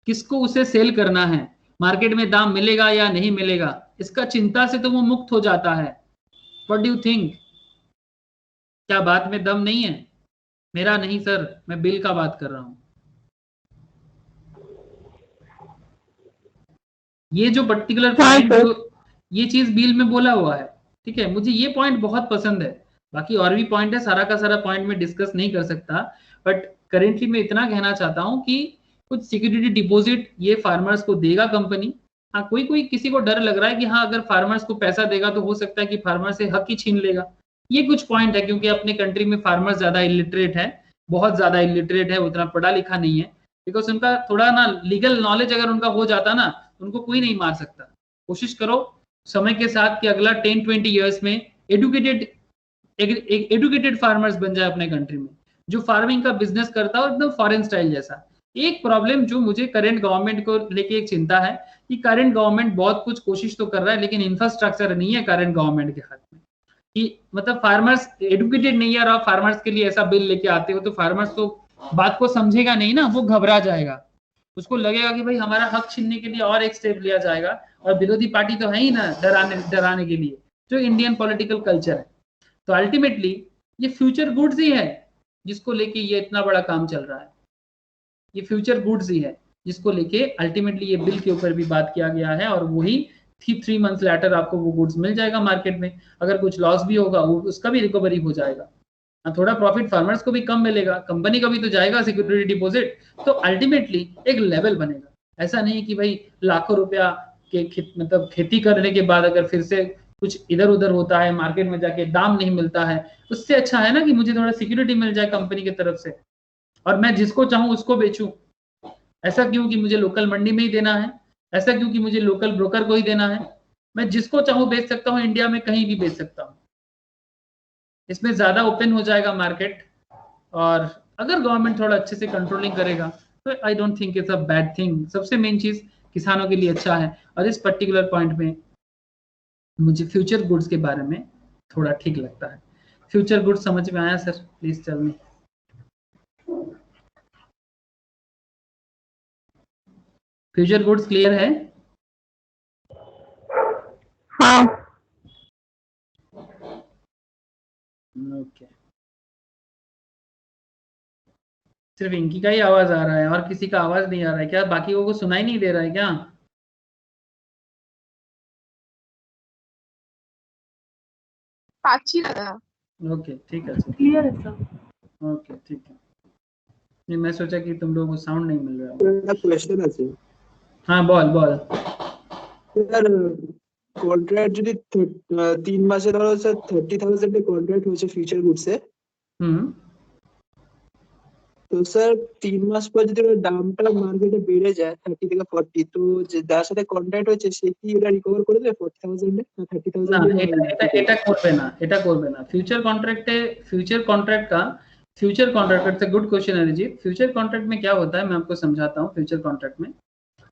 किसको उसे सेल करना है, मार्केट में दाम मिलेगा या नहीं मिलेगा, इसका चिंता से तो वो मुक्त हो जाता है। What do you think? क्या बात में दम नहीं है? मेरा नहीं सर, मैं बिल का बात कर रहा हूं। ये जो पर्टिकुलर पॉइंट, जो ये चीज बिल में बोला हुआ है, ठीक है, मुझे ये पॉइंट बहुत पसंद है। बाकी और भी पॉइंट है, सारा का सारा पॉइंट में डिस्कस नहीं कर सकता, बट करेंटली मैं इतना कहना चाहता हूं कि कुछ सिक्योरिटी डिपॉजिट ये फार्मर्स को देगा कंपनी। हाँ, कोई कोई किसी को डर लग रहा है कि हाँ अगर फार्मर्स को पैसा देगा तो हो सकता है कि फार्मर से हक ही छीन लेगा। ये कुछ पॉइंट है, क्योंकि अपने कंट्री में फार्मर्स ज्यादा इलिटरेट है, बहुत ज्यादा इलिटरेट है, उतना पढ़ा लिखा नहीं है। बिकॉज उनका थोड़ा ना लीगल नॉलेज अगर उनका हो जाता ना, उनको कोई नहीं मार सकता। कोशिश करो समय के साथ कि अगला 10-20 ईयर्स में एडुकेटेड फार्मर्स बन जाए अपने कंट्री में, जो फार्मिंग का बिजनेस करता हो एकदम फॉरेन स्टाइल जैसा। एक प्रॉब्लम जो मुझे करंट गवर्नमेंट को लेके एक चिंता है कि करंट गवर्नमेंट बहुत कुछ कोशिश तो कर रहा है, लेकिन इंफ्रास्ट्रक्चर नहीं है करंट गवर्नमेंट के हाथ में। कि मतलब फार्मर्स एडुकेटेड नहीं है और आप फार्मर्स के लिए ऐसा बिल लेके आते हो तो फार्मर्स तो बात को समझेगा नहीं ना, वो घबरा जाएगा। उसको लगेगा कि भाई हमारा हक छीनने के लिए और एक स्टेप लिया जाएगा, और विरोधी पार्टी तो है ही ना डराने के लिए, जो इंडियन पॉलिटिकल कल्चर है। तो अल्टीमेटली ये फ्यूचर गुड्स ही है जिसको लेके ये इतना बड़ा काम चल रहा है। ये फ्यूचर गुड्स ही है जिसको लेके अल्टीमेटली ये बिल के ऊपर भी बात किया गया है, और वही 3 मंथ्स लेटर आपको वो गुड्स मिल जाएगा मार्केट में। अगर कुछ लॉस भी होगा वो उसका भी रिकवरी हो जाएगा। थोड़ा प्रॉफिट फार्मर्स को भी कम मिलेगा, कंपनी का भी तो जाएगा सिक्योरिटी डिपॉजिट। तो अल्टीमेटली एक लेवल बनेगा। ऐसा नहीं कि भाई लाखों रुपया के मतलब खेती करने के बाद अगर फिर से कुछ इधर उधर होता है, मार्केट में जाके दाम नहीं मिलता है, उससे अच्छा है ना कि मुझे थोड़ा सिक्योरिटी मिल जाए कंपनी की तरफ से, और मैं जिसको चाहूं उसको बेचूं। ऐसा क्यों कि मुझे लोकल मंडी में ही देना है, ऐसा क्यों कि मुझे लोकल ब्रोकर को ही देना है। मैं जिसको चाहूं बेच सकता हूं, इंडिया में कहीं भी बेच सकता हूं। इसमें ज्यादा ओपन हो जाएगा मार्केट, और अगर गवर्नमेंट थोड़ा अच्छे से कंट्रोलिंग करेगा तो I don't think it's a bad thing. सबसे मेन चीज किसानों के लिए अच्छा है। और इस पर्टिकुलर पॉइंट में मुझे फ्यूचर गुड्स के बारे में थोड़ा ठीक लगता है। फ्यूचर गुड्स समझ में आया sir? Please tell me. Future goods clear है? हाँ ओके, सिर्फ इनकी का ही आवाज आ रहा है और किसी का आवाज नहीं आ रहा है क्या? बाकी को सुनाई नहीं दे रहा है क्या? पाची लगा। ओके ठीक है सर, क्लियर है सर। ओके ठीक है। नहीं, मैं सोचा कि तुम लोगों को साउंड नहीं मिल रहा होगा। क्वेश्चन আছে हाँ বল বল। স্যার কন্ট্রাক্ট যদি 3 মাসে ধরো স্যার 30,000 এর কন্ট্রাক্ট হয়েছে ফিউচার গুডসে, তো স্যার 3 মাস পর যদি ওর দামটা মার্কেটে বেড়ে যায় 30 থেকে 40, তো যে যার সাথে কন্ট্রাক্ট হয়েছে সে কি এটা রিকভার করে দেবে 40,000 এ না 30,000 না, এ? এটা করবে না, এটা করবে না। फ्यूचर कॉन्ट्रैक्ट का फ्यूचर कॉन्ट्रैक्ट से गुड क्वेश्चन है अरिजीत। फ्यूचर कॉन्ट्रैक्ट में क्या होता है मैं आपको समझाता हूँ। फ्यूचर कॉन्ट्रैक्ट में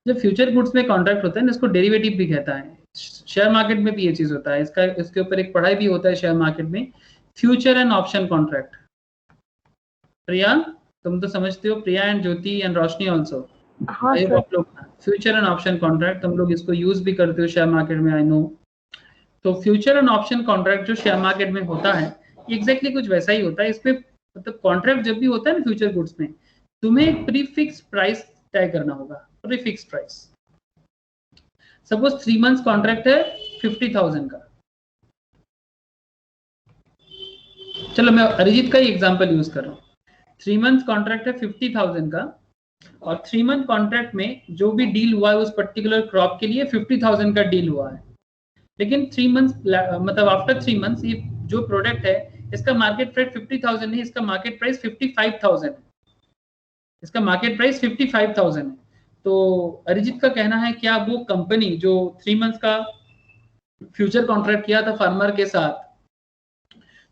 जब फ्यूचर गुड्स में कॉन्ट्रैक्ट होता है ना, इसको डेरिवेटिव भी कहता है। शेयर मार्केट में भी ये चीज होता है, इसके ऊपर एक पढ़ाई भी होता है शेयर मार्केट में, future and option contract. Priya तुम तो समझते हो, Priya and Jyoti and Roshni also. हाँ सर। आप लोग फ्यूचर एंड ऑप्शन कॉन्ट्रैक्ट तुम लोग इसको यूज भी करते हो शेयर मार्केट में, आई नो। तो फ्यूचर एंड ऑप्शन कॉन्ट्रैक्ट जो शेयर मार्केट में होता है एग्जैक्टली कुछ वैसा ही होता है। इसमें मतलब कॉन्ट्रैक्ट जब भी होता है ना फ्यूचर गुड्स में, तुम्हें एक प्रीफिक्स प्राइस तय करना होगा, prefix price. Suppose 3 months contract है 50,000 का। चलो मैं अरिजीत का ही एग्जांपल यूज कर रहा हूँ। 3 मंथ कॉन्ट्रैक्ट है 50,000 का, और 3 मंथ कॉन्ट्रैक्ट में जो भी डील हुआ है उस पर्टिकुलर क्रॉप के लिए 50,000 का डील हुआ है। लेकिन 3 मंथ्स मतलब आफ्टर 3 मंथ्स ये जो प्रोडक्ट है इसका मार्केट प्राइस 50,000 नहीं, इसका मार्केट प्राइस 55,000 है। इसका मार्केट प्राइस 55,000 है। तो अरिजीत का कहना है क्या वो कंपनी जो 3 मंथ्स का फ्यूचर कॉन्ट्रैक्ट किया था फार्मर के साथ,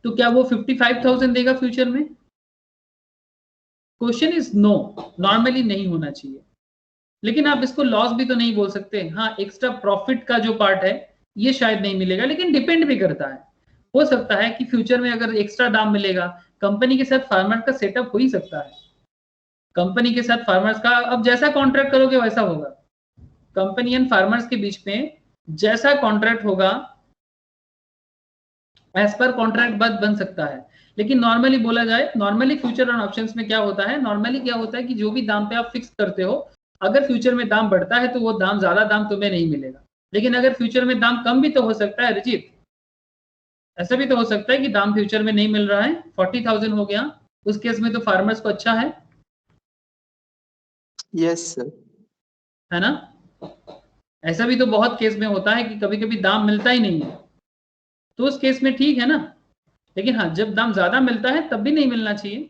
तो क्या वो 55,000 देगा फ्यूचर में? क्वेश्चन इज नो, नॉर्मली नहीं होना चाहिए। लेकिन आप इसको लॉस भी तो नहीं बोल सकते। हाँ, एक्स्ट्रा प्रॉफिट का जो पार्ट है ये शायद नहीं मिलेगा, लेकिन डिपेंड भी करता है। हो सकता है कि फ्यूचर में अगर एक्स्ट्रा दाम मिलेगा, कंपनी के साथ फार्मर का सेटअप हो ही सकता है। कंपनी के साथ फार्मर्स का अब जैसा कॉन्ट्रैक्ट करोगे वैसा होगा। कंपनी एंड फार्मर्स के बीच में जैसा कॉन्ट्रैक्ट होगा एज पर कॉन्ट्रैक्ट बात बन सकता है। लेकिन नॉर्मली बोला जाए, नॉर्मली फ्यूचर और ऑप्शंस में क्या होता है, नॉर्मली क्या होता है कि जो भी दाम पे आप फिक्स करते हो, अगर फ्यूचर में दाम बढ़ता है तो वो दाम ज्यादा दाम तुम्हें नहीं मिलेगा। लेकिन अगर फ्यूचर में दाम कम भी तो हो सकता है अरिजीत। ऐसा भी तो हो सकता है कि दाम फ्यूचर में नहीं मिल रहा है, 40,000 हो गया, उस केस में तो फार्मर्स को अच्छा है। Yes sir. है ना? ऐसा भी तो बहुत केस में होता है कि कभी कभी दाम मिलता ही नहीं है, तो उस केस में ठीक है ना। लेकिन हाँ, जब दाम ज्यादा मिलता है तब भी नहीं मिलना चाहिए।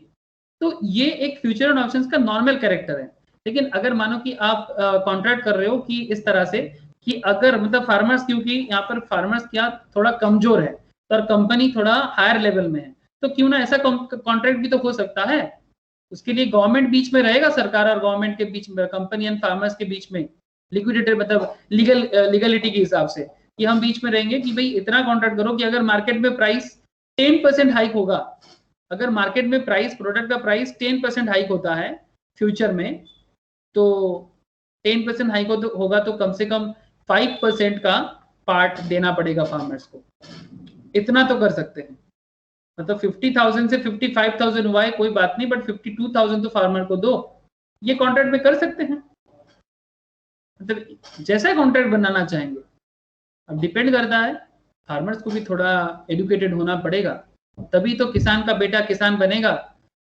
तो ये एक फ्यूचर एंड ऑप्शंस का नॉर्मल कैरेक्टर है। लेकिन अगर मानो कि आप कॉन्ट्रैक्ट कर रहे हो कि इस तरह से कि अगर मतलब फार्मर्स, क्योंकि यहाँ पर फार्मर्स क्या थोड़ा कमजोर है और कंपनी थोड़ा हायर लेवल में है, तो क्यों ना ऐसा कॉन्ट्रैक्ट भी तो हो सकता है। उसके लिए गवर्नमेंट बीच में रहेगा, सरकार और गवर्नमेंट के बीच में, कंपनी एंड फार्मर्स के बीच में लिक्विडेटर मतलब लीगलिटी के हिसाब से कि हम बीच में रहेंगे कि भाई इतना कॉन्ट्रैक्ट करो कि अगर मार्केट में प्राइस 10% हाइक होगा, अगर मार्केट में प्राइस, प्रोडक्ट का प्राइस 10% हाइक होता है फ्यूचर में, तो 10% हाइक होगा तो कम से कम 5% का पार्ट देना पड़ेगा फार्मर्स को। इतना तो कर सकते हैं, मतलब 50,000 से 55,000 हुआ है कोई बात नहीं, बट 52,000 तो फार्मर को दो, ये कॉन्ट्रैक्ट में कर सकते हैं। मतलब जैसा कॉन्ट्रैक्ट बनाना चाहेंगे, अब डिपेंड करता है, फार्मर्स को भी थोड़ा एजुकेटेड होना पड़ेगा, तभी तो किसान का बेटा किसान बनेगा,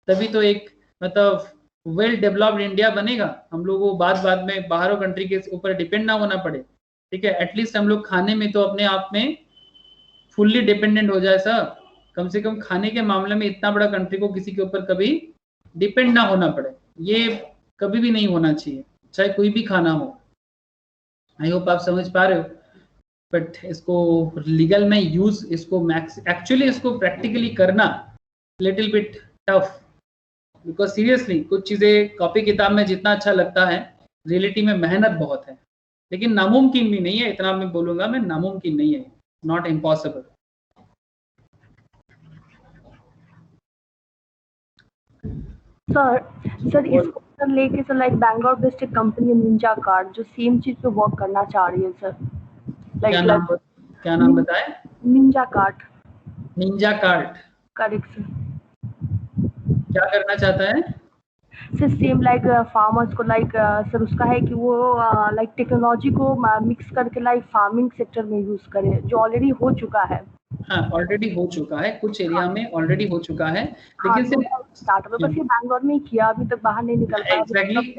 तभी तो एक मतलब वेल डेवलप्ड इंडिया बनेगा। हम लोग को बाद में बाहरों कंट्री के ऊपर डिपेंड ना होना पड़े, ठीक है। एटलीस्ट हम लोग खाने में तो अपने आप में फुल्ली डिपेंडेंट हो जाए सर, कम से कम खाने के मामले में इतना बड़ा कंट्री को किसी के ऊपर कभी डिपेंड ना होना पड़े, ये कभी भी नहीं होना चाहिए, चाहे कोई भी खाना हो। आई होप आप समझ पा रहे हो। बट इसको लीगल में यूज, इसको एक्चुअली इसको प्रैक्टिकली करना little bit tough, because seriously कुछ चीजें कॉपी किताब में जितना अच्छा लगता है, रियलिटी में मेहनत बहुत है। लेकिन नामुमकिन भी नहीं है, इतना मैं बोलूंगा मैं, नामुमकिन नहीं है, नॉट इम्पॉसिबल। सर इसको सर लेके सर लाइक बैंगलोर बेस्ड एक कंपनी निंजा कार्ड जो सेम चीज पे वर्क करना चाह रही है सर। क्या नाम बताए? Ninja card. Ninja card correct sir. क्या करना चाहता है? सर सेम लाइक फार्मर्स को लाइक सर उसका है कि वो लाइक टेक्नोलॉजी को मिक्स करके लाइक फार्मिंग सेक्टर में यूज करे, जो ऑलरेडी हो चुका है। हाँ, ऑलरेडी हो चुका है, कुछ एरिया में ऑलरेडी हो चुका है, लेकिन सिर्फ स्टार्टअप है, बस ये बैंगलोर में ही किया, अभी तक बाहर नहीं निकल पाया। एग्जैक्टली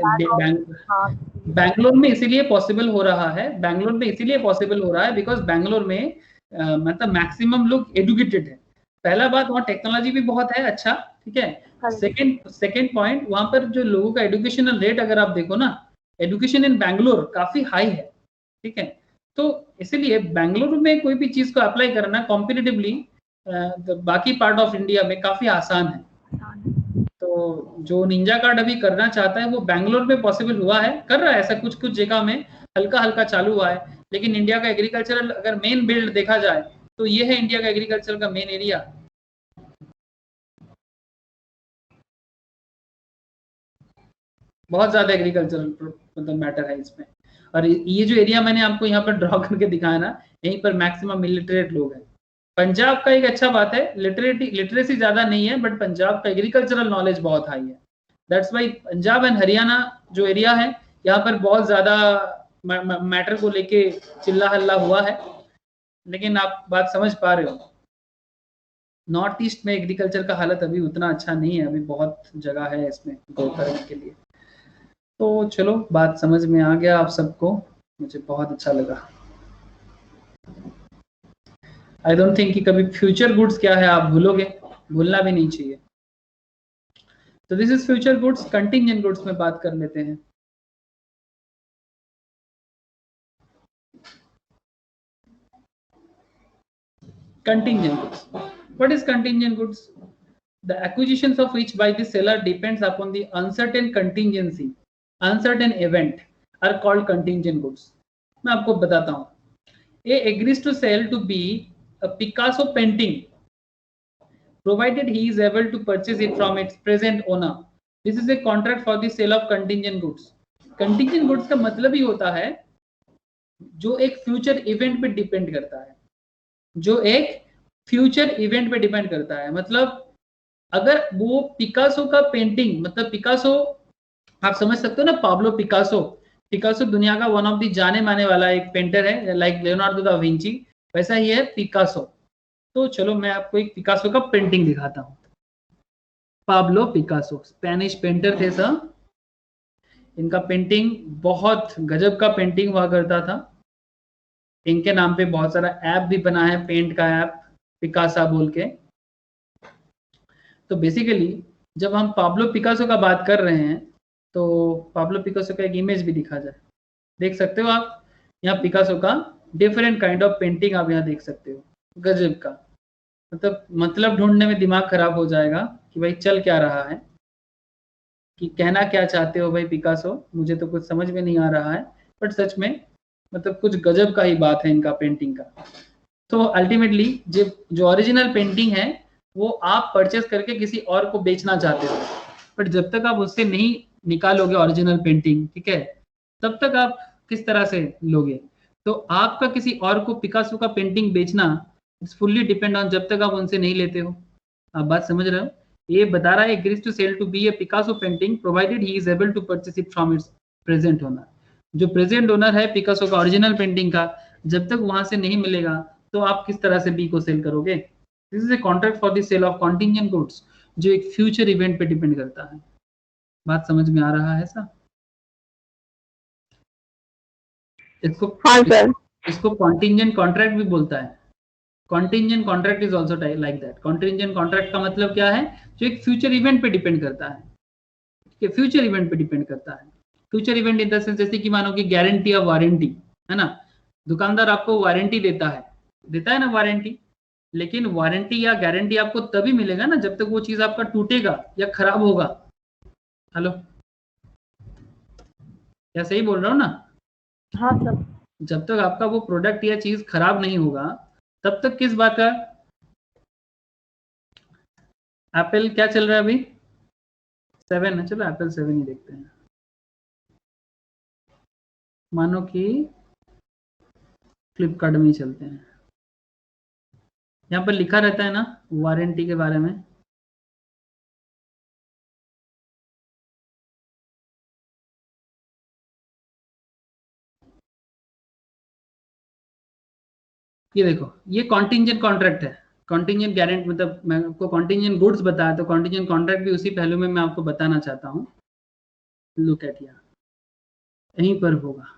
बैंगलोर में इसीलिए पॉसिबल हो रहा है, बैंगलोर में इसीलिए पॉसिबल हो रहा है बिकॉज बैंगलोर में मतलब मैक्सिमम लोग एजुकेटेड है। पहला बात, वहाँ टेक्नोलॉजी भी बहुत है, अच्छा, ठीक है। सेकंड पॉइंट, वहां पर जो लोगों का एजुकेशनल रेट अगर आप देखो ना, एजुकेशन इन बैंगलोर काफी हाई है, ठीक है। तो इसीलिए बैंगलोर में कोई भी चीज को अप्लाई करना कॉम्पिटिटिवली बाकी पार्ट ऑफ इंडिया में काफी आसान है। तो जो निंजा कार्ड अभी करना चाहता है वो बैंगलोर में पॉसिबल हुआ है, कर रहा है ऐसा, कुछ कुछ जगह में हल्का हल्का चालू हुआ है। लेकिन इंडिया का एग्रीकल्चरल अगर मेन बिल्ड देखा जाए तो ये है इंडिया का एग्रीकल्चर का मेन एरिया। बहुत ज्यादा एग्रीकल्चरल मतलब मैटर है इसमें। और ये जो एरिया मैंने आपको यहाँ पर ड्रॉ करके दिखाया ना, यहीं पर मैक्सिमम इलिटरेट लोग हैं। पंजाब का एक अच्छा बात है, लिटरेसी ज्यादा नहीं है, बट पंजाब का एग्रीकल्चरल नॉलेज बहुत हाई है। That's why Punjab and Haryana जो एरिया है, यहाँ पर बहुत ज्यादा मैटर को लेके चिल्ला हल्ला हुआ है। लेकिन आप बात समझ पा रहे हो, नॉर्थ ईस्ट में एग्रीकल्चर का हालत अभी उतना अच्छा नहीं है, अभी बहुत जगह है इसमें ग्रो करने के लिए। तो चलो, बात समझ में आ गया आप सबको, मुझे बहुत अच्छा लगा। आई डोंट थिंक कि कभी फ्यूचर गुड्स क्या है आप भूलोगे, भूलना भी नहीं चाहिए। तो this is future goods. Contingent goods में बात कर लेते हैं। Contingent goods. What is contingent goods? The acquisitions of which by the seller depends upon the uncertain contingency, uncertain event are called contingent goods. मैं आपको बताता हूँ। A agrees to sell to B a Picasso painting, provided he is able to purchase it from its present owner. This is a contract for the sale of contingent goods. Contingent goods का मतलब ही होता है जो एक future event पे depend करता है, जो एक फ्यूचर इवेंट पे डिपेंड करता है। मतलब अगर वो पिकासो का पेंटिंग, मतलब पिकासो आप समझ सकते हो ना, पाब्लो पिकासो, पिकासो दुनिया का वन ऑफ द जाने माने वाला एक पेंटर है, लाइक लियोनार्डो दा विंची, वैसा ही है पिकासो। तो चलो मैं आपको एक पिकासो का पेंटिंग दिखाता हूँ। पाब्लो पिकासो स्पेनिश पेंटर थे सर, इनका पेंटिंग बहुत गजब का पेंटिंग हुआ करता था। इनके नाम पे बहुत सारा ऐप भी बना है, पेंट का ऐप पिकासा बोल के। तो बेसिकली जब हम पाब्लो पिकासो का बात कर रहे हैं तो पाब्लो पिकासो का एक इमेज भी दिखा जाए, देख सकते हो आप यहाँ पिकासो का डिफरेंट काइंड ऑफ पेंटिंग आप यहाँ देख सकते हो, गजब का। मतलब ढूंढने में दिमाग खराब हो जाएगा कि भाई चल क्या रहा है, कि कहना क्या चाहते हो भाई पिकासो, मुझे तो कुछ समझ में नहीं आ रहा है। बट सच में मतलब कुछ गजब का ही बात है इनका पेंटिंग का। तो अल्टीमेटली जो ओरिजिनल पेंटिंग है वो आप परचेस करके किसी और को बेचना चाहते हो, बट जब तक आप उससे नहीं निकालोगे ओरिजिनल पेंटिंग, ठीक है, तब तक आप किस तरह से लोगे। तो आपका किसी और को पिकासो का पेंटिंग बेचना इट्स फुल्ली डिपेंड ऑन, जब तक आप उनसे नहीं लेते हो। आप बात समझ रहे हो? ये बता रहा है agrees to sell to be a Picasso painting provided he is able to purchase it from its present owner. जो प्रेजेंट ओनर है पिकासो का ओरिजिनल पेंटिंग का, जब तक वहां से नहीं मिलेगा तो आप किस तरह से बी को सेल करोगे। This is a contract for the sale of contingent goods, जो एक फ्यूचर इवेंट पे डिपेंड करता है। बात समझ में आ रहा है सर? इसको हाँ सर। इसको कॉन्टिंजेंट कॉन्ट्रैक्ट भी बोलता है। Contingent contract is also like that. Contingent contract का मतलब क्या है, जो एक फ्यूचर इवेंट पे डिपेंड करता है, फ्यूचर इवेंट पे डिपेंड करता है। Future event in the sense जैसे कि मानो कि गारंटी या वारंटी है ना, दुकानदार आपको वारंटी देता है ना वारंटी, लेकिन वारंटी या गारंटी आपको तभी मिलेगा ना जब तक वो चीज आपका टूटेगा या खराब होगा। हेलो, क्या सही बोल रहा हूँ ना? हाँ सर। जब तक आपका वो प्रोडक्ट या चीज खराब नहीं होगा तब तक किस बात का। एप्पल क्या चल रहा है अभी? 7 है, चलो एप्पल 7 ही देखते हैं। मानो कि फ्लिपकार्ट में ही चलते हैं। यहाँ पर लिखा रहता है ना वारंटी के बारे में, ये देखो, ये कॉन्टिंजेंट कॉन्ट्रैक्ट है। कॉन्टिंजेंट गारंटी मतलब मैं आपको कॉन्टिंजेंट गुड्स बताया, तो कॉन्टिंजेंट कॉन्ट्रैक्ट भी उसी पहलू में मैं आपको बताना चाहता हूँ। लुक एट यहाँ, यहीं पर होगा।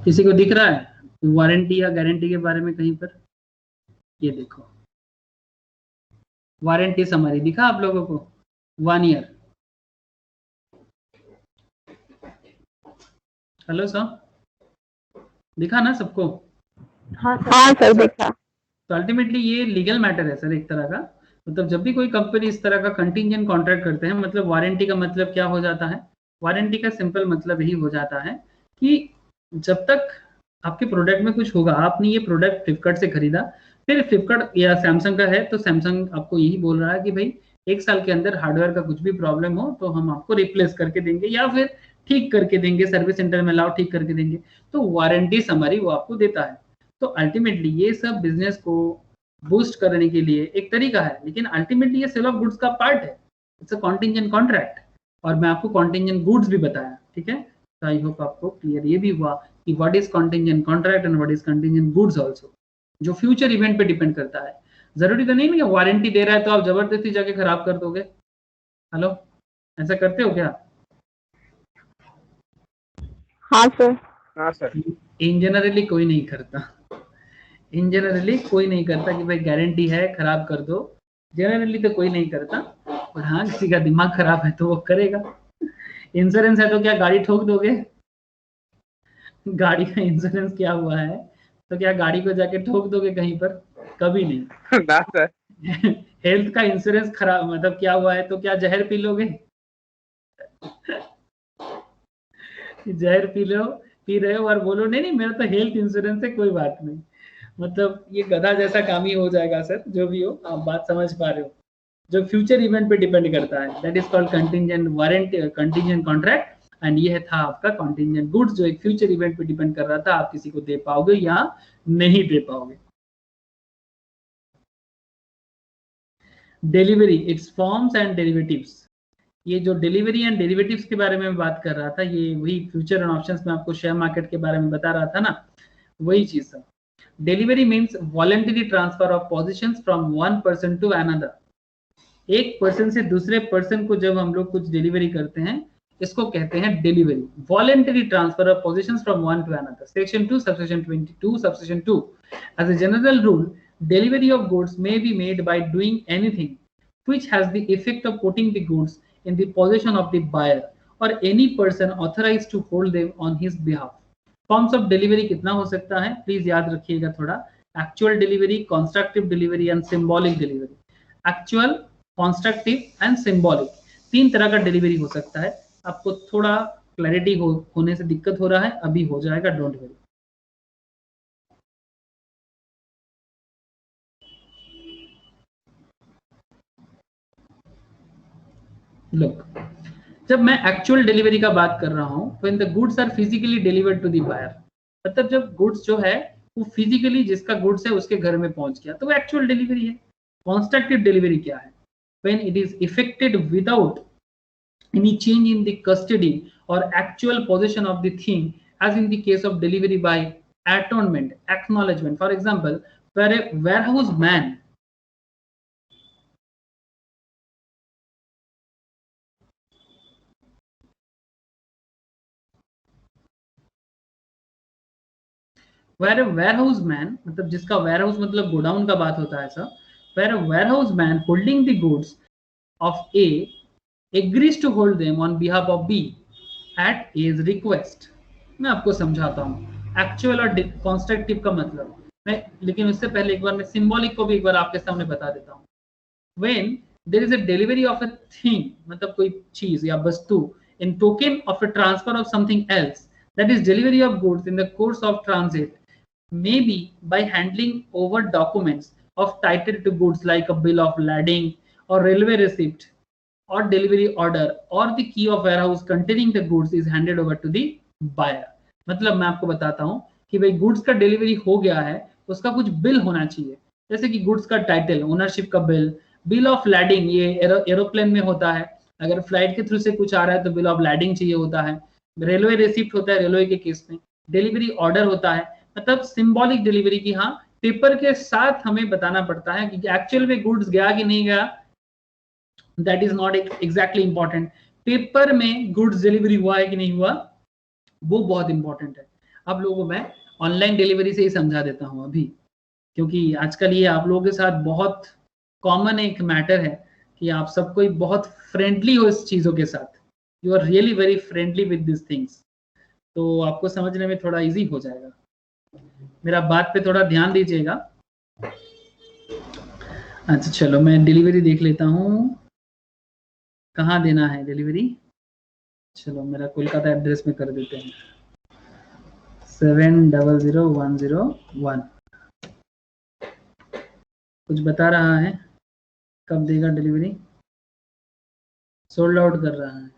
किसी को दिख रहा है वारंटी या गारंटी के बारे में कहीं पर? ये देखो वारंटी समरी दिखा आप लोगों को, 1 ईयर। हेलो सर, दिखा ना सबको? हाँ सर। हाँ सर देखा। तो अल्टीमेटली ये लीगल मैटर है सर एक तरह का। मतलब जब भी कोई कंपनी इस तरह का कंटिंजेंट कॉन्ट्रैक्ट करते हैं, मतलब वारंटी का मतलब क्या हो जाता है, वारंटी का सिंपल मतलब यही हो जाता है कि जब तक आपके प्रोडक्ट में कुछ होगा, आपने ये प्रोडक्ट फ्लिपकार्ट से खरीदा, फिर फ्लिपकार्ट या सैमसंग का है तो सैमसंग आपको यही बोल रहा है कि भाई 1 साल के अंदर हार्डवेयर का कुछ भी प्रॉब्लम हो तो हम आपको रिप्लेस करके देंगे या फिर ठीक करके देंगे, सर्विस सेंटर में लाओ ठीक करके देंगे। तो वारंटी समरी वो आपको देता है। तो अल्टीमेटली ये सब बिजनेस को बूस्ट करने के लिए एक तरीका है, लेकिन अल्टीमेटली ये सेल ऑफ गुड्स का पार्ट है। इट्स अ कॉन्टिंजेंट कॉन्ट्रैक्ट, और मैं आपको कॉन्टिंजेंट गुड्स भी बताया, ठीक है। तो आई होप आपको क्लियर ये भी हुआ कि what is contingent contract and what is contingent goods also, जो फ्यूचर इवेंट पे डिपेंड करता है। जरूरी तो नहीं है वारंटी दे रहा है तो आप जबरदस्ती जाके खराब कर दोगे। हेलो, ऐसा करते हो क्या? हाँ सर। हाँ सर। इन जनरली कोई नहीं करता, इन जनरली कोई नहीं करता कि भाई गारंटी है खराब कर दो, जनरली तो कोई नहीं करता। और हाँ, किसी का दिमाग खराब है तो वो करेगा। इंश्योरेंस है तो क्या गाड़ी ठोक दोगे? गाड़ी का इंश्योरेंस क्या हुआ है तो क्या गाड़ी को जाके ठोक दोगे कहीं पर? कभी नहीं। ना सर। हेल्थ का इंश्योरेंस खराब मतलब क्या हुआ है तो क्या जहर पी लोगे? जहर पी रहे हो और बोलो नहीं नहीं मेरा तो हेल्थ इंश्योरेंस है कोई बात नहीं। मतलब ये गधा जैसा काम ही हो जाएगा सर। जो भी हो, आप बात समझ पा रहे हो, जो फ्यूचर इवेंट पे डिपेंड करता है, that is called contingent warranty, contingent contract. And ये था आपका कंटिंजेंट गुड्स, जो एक फ्यूचर इवेंट पे डिपेंड कर रहा था, आप किसी को दे पाओगे या नहीं दे पाओगे। Delivery, it's forms and derivatives. ये जो डिलीवरी एंड डेरिवेटिव्स के बारे में बात कर रहा था, ये वही फ्यूचर एंड ऑप्शंस में आपको शेयर मार्केट के बारे में बता रहा था ना, वही चीज था। Delivery means voluntary transfer of possessions from one person to another. एक पर्सन से दूसरे पर्सन को जब हम लोग कुछ डिलीवरी करते हैं, इसको कहते हैं delivery. Voluntary transfer of possessions from one to another. Section 2 subsection 22 subsection 2, as a general rule delivery of goods may be made by doing anything which has the effect of putting the goods in the possession of the buyer or any person authorized to hold them on his behalf. Forms of delivery कितना हो सकता है, please याद रखिएगा थोड़ा। Actual delivery, constructive delivery and symbolic delivery. Actual, constructive and symbolic, तीन तरह का डिलीवरी हो सकता है। आपको थोड़ा क्लैरिटी होने से दिक्कत हो रहा है, अभी हो जाएगा, डोंट वरी। Look, जब मैं एक्चुअल डिलीवरी का बात कर रहा हूं, when the goods are physically delivered to the buyer, मतलब जब गुड्स जो है वो फिजिकली जिसका गुड्स है उसके घर में पहुंच गया, तो वो एक्चुअल डिलीवरी है। कंस्ट्रक्टिव डिलीवरी क्या है? when it is effected without any change in the custody or actual possession of the thing, as in the case of delivery by atonement, acknowledgement. For example, where a warehouse man where a warehouse man, मतलब जिसका warehouse मतलब godown का बात होता है sir, where a warehouse man holding the goods of A agrees to hold them on behalf of B at A's request। मैं आपको समझाता हूँ एक्चुअल और कंस्ट्रक्टिव का मतलब मैं, लेकिन उससे पहले एक बार मैं सिंबॉलिक को भी एक बार आपके सामने बता देता हूँ। when there is a delivery of a thing, मतलब कोई चीज या वस्तु, in token of a transfer of something else, that is delivery of goods in the course of transit, maybe by handing over documents of title to goods like a bill of lading or railway receipt or delivery order, or the key of warehouse containing the goods is handed over to the buyer। मतलब मैं आपको बताता हूँ कि भाई goods का delivery हो गया है, उसका कुछ बिल होना चाहिए, जैसे कि गुड्स का टाइटल, ओनरशिप का बिल ऑफ लैडिंग, ये एरोप्लेन में होता है, अगर फ्लाइट के थ्रू से कुछ आ रहा है तो बिल ऑफ लैडिंग चाहिए होता है, रेलवे रिसिप्ट होता है रेलवे के केस में, डिलीवरी ऑर्डर होता है। मतलब सिंबॉलिक डिलीवरी की, हाँ, पेपर के साथ हमें बताना पड़ता है कि एक्चुअल में गुड्स गया कि नहीं गया, that is not exactly important. Paper में गुड्स डिलीवरी हुआ है कि नहीं हुआ, वो बहुत इंपॉर्टेंट है। आप लोगों को मैं ऑनलाइन डिलीवरी से ही समझा देता हूँ अभी, क्योंकि आजकल ये आप लोगों के साथ बहुत कॉमन एक मैटर है कि आप सब कोई बहुत फ्रेंडली हो इस चीज़ों के साथ, you are really very friendly with this things, तो आपको समझने में थोड़ा इजी हो जाएगा। मेरा बात पे थोड़ा ध्यान दीजिएगा। अच्छा चलो मैं डिलीवरी देख लेता हूँ, कहाँ देना है डिलीवरी। चलो मेरा कोलकाता एड्रेस में कर देते हैं, 700101। कुछ बता रहा है कब देगा डिलीवरी, सोल्ड आउट कर रहा है,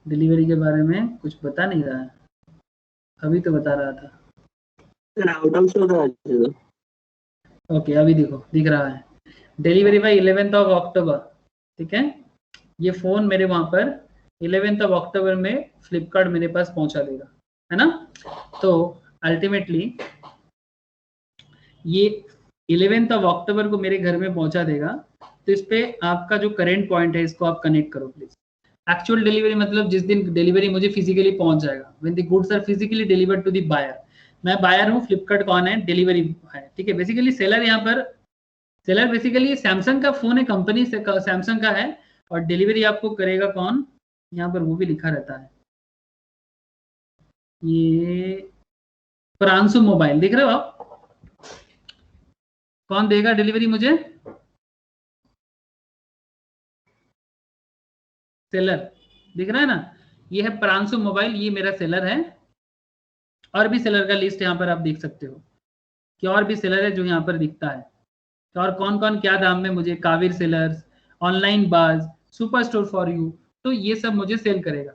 डिलीवरी के बारे में कुछ बता नहीं रहा है, अभी तो बता रहा था। आउट ऑफ स्टॉक है। ओके अभी देखो दिख रहा है, delivery bye 11th of October. ठीक है, ये फोन मेरे वहां पर 11th ऑफ अक्टूबर में फ्लिपकार्ट मेरे पास पहुंचा देगा, है ना। तो अल्टीमेटली ये 11th ऑफ अक्टूबर को मेरे घर में पहुंचा देगा। तो इस पे आपका जो करेंट पॉइंट है इसको आप कनेक्ट करो प्लीज। एक्चुअल डिलीवरी मतलब जिस दिन डिलीवरी मुझे फिजिकली पहुंच जाएगा, when the goods are physically delivered to the buyer. मैं बायर हूँ, फ्लिपकार्ट कौन है, डिलीवरी है। ठीक है, बेसिकली सेलर, यहाँ पर सेलर बेसिकली सैमसंग का फोन है, कंपनी से सैमसंग का है, और डिलीवरी आपको करेगा कौन, यहाँ पर वो भी लिखा रहता है, ये प्रांशु मोबाइल, दिख रहे हो आप, कौन देगा डिलीवरी मुझे, सेलर, दिख रहा है ना, ये है प्रांशु मोबाइल, ये मेरा सेलर है। और भी सेलर का लिस्ट यहाँ पर आप देख सकते हो कि और भी सेलर है जो यहाँ पर दिखता है, तो और कौन कौन क्या दाम में मुझे, काविर सेलर्स, ऑनलाइन बाज, सुपर स्टोर फॉर यू, तो ये सब मुझे सेल करेगा।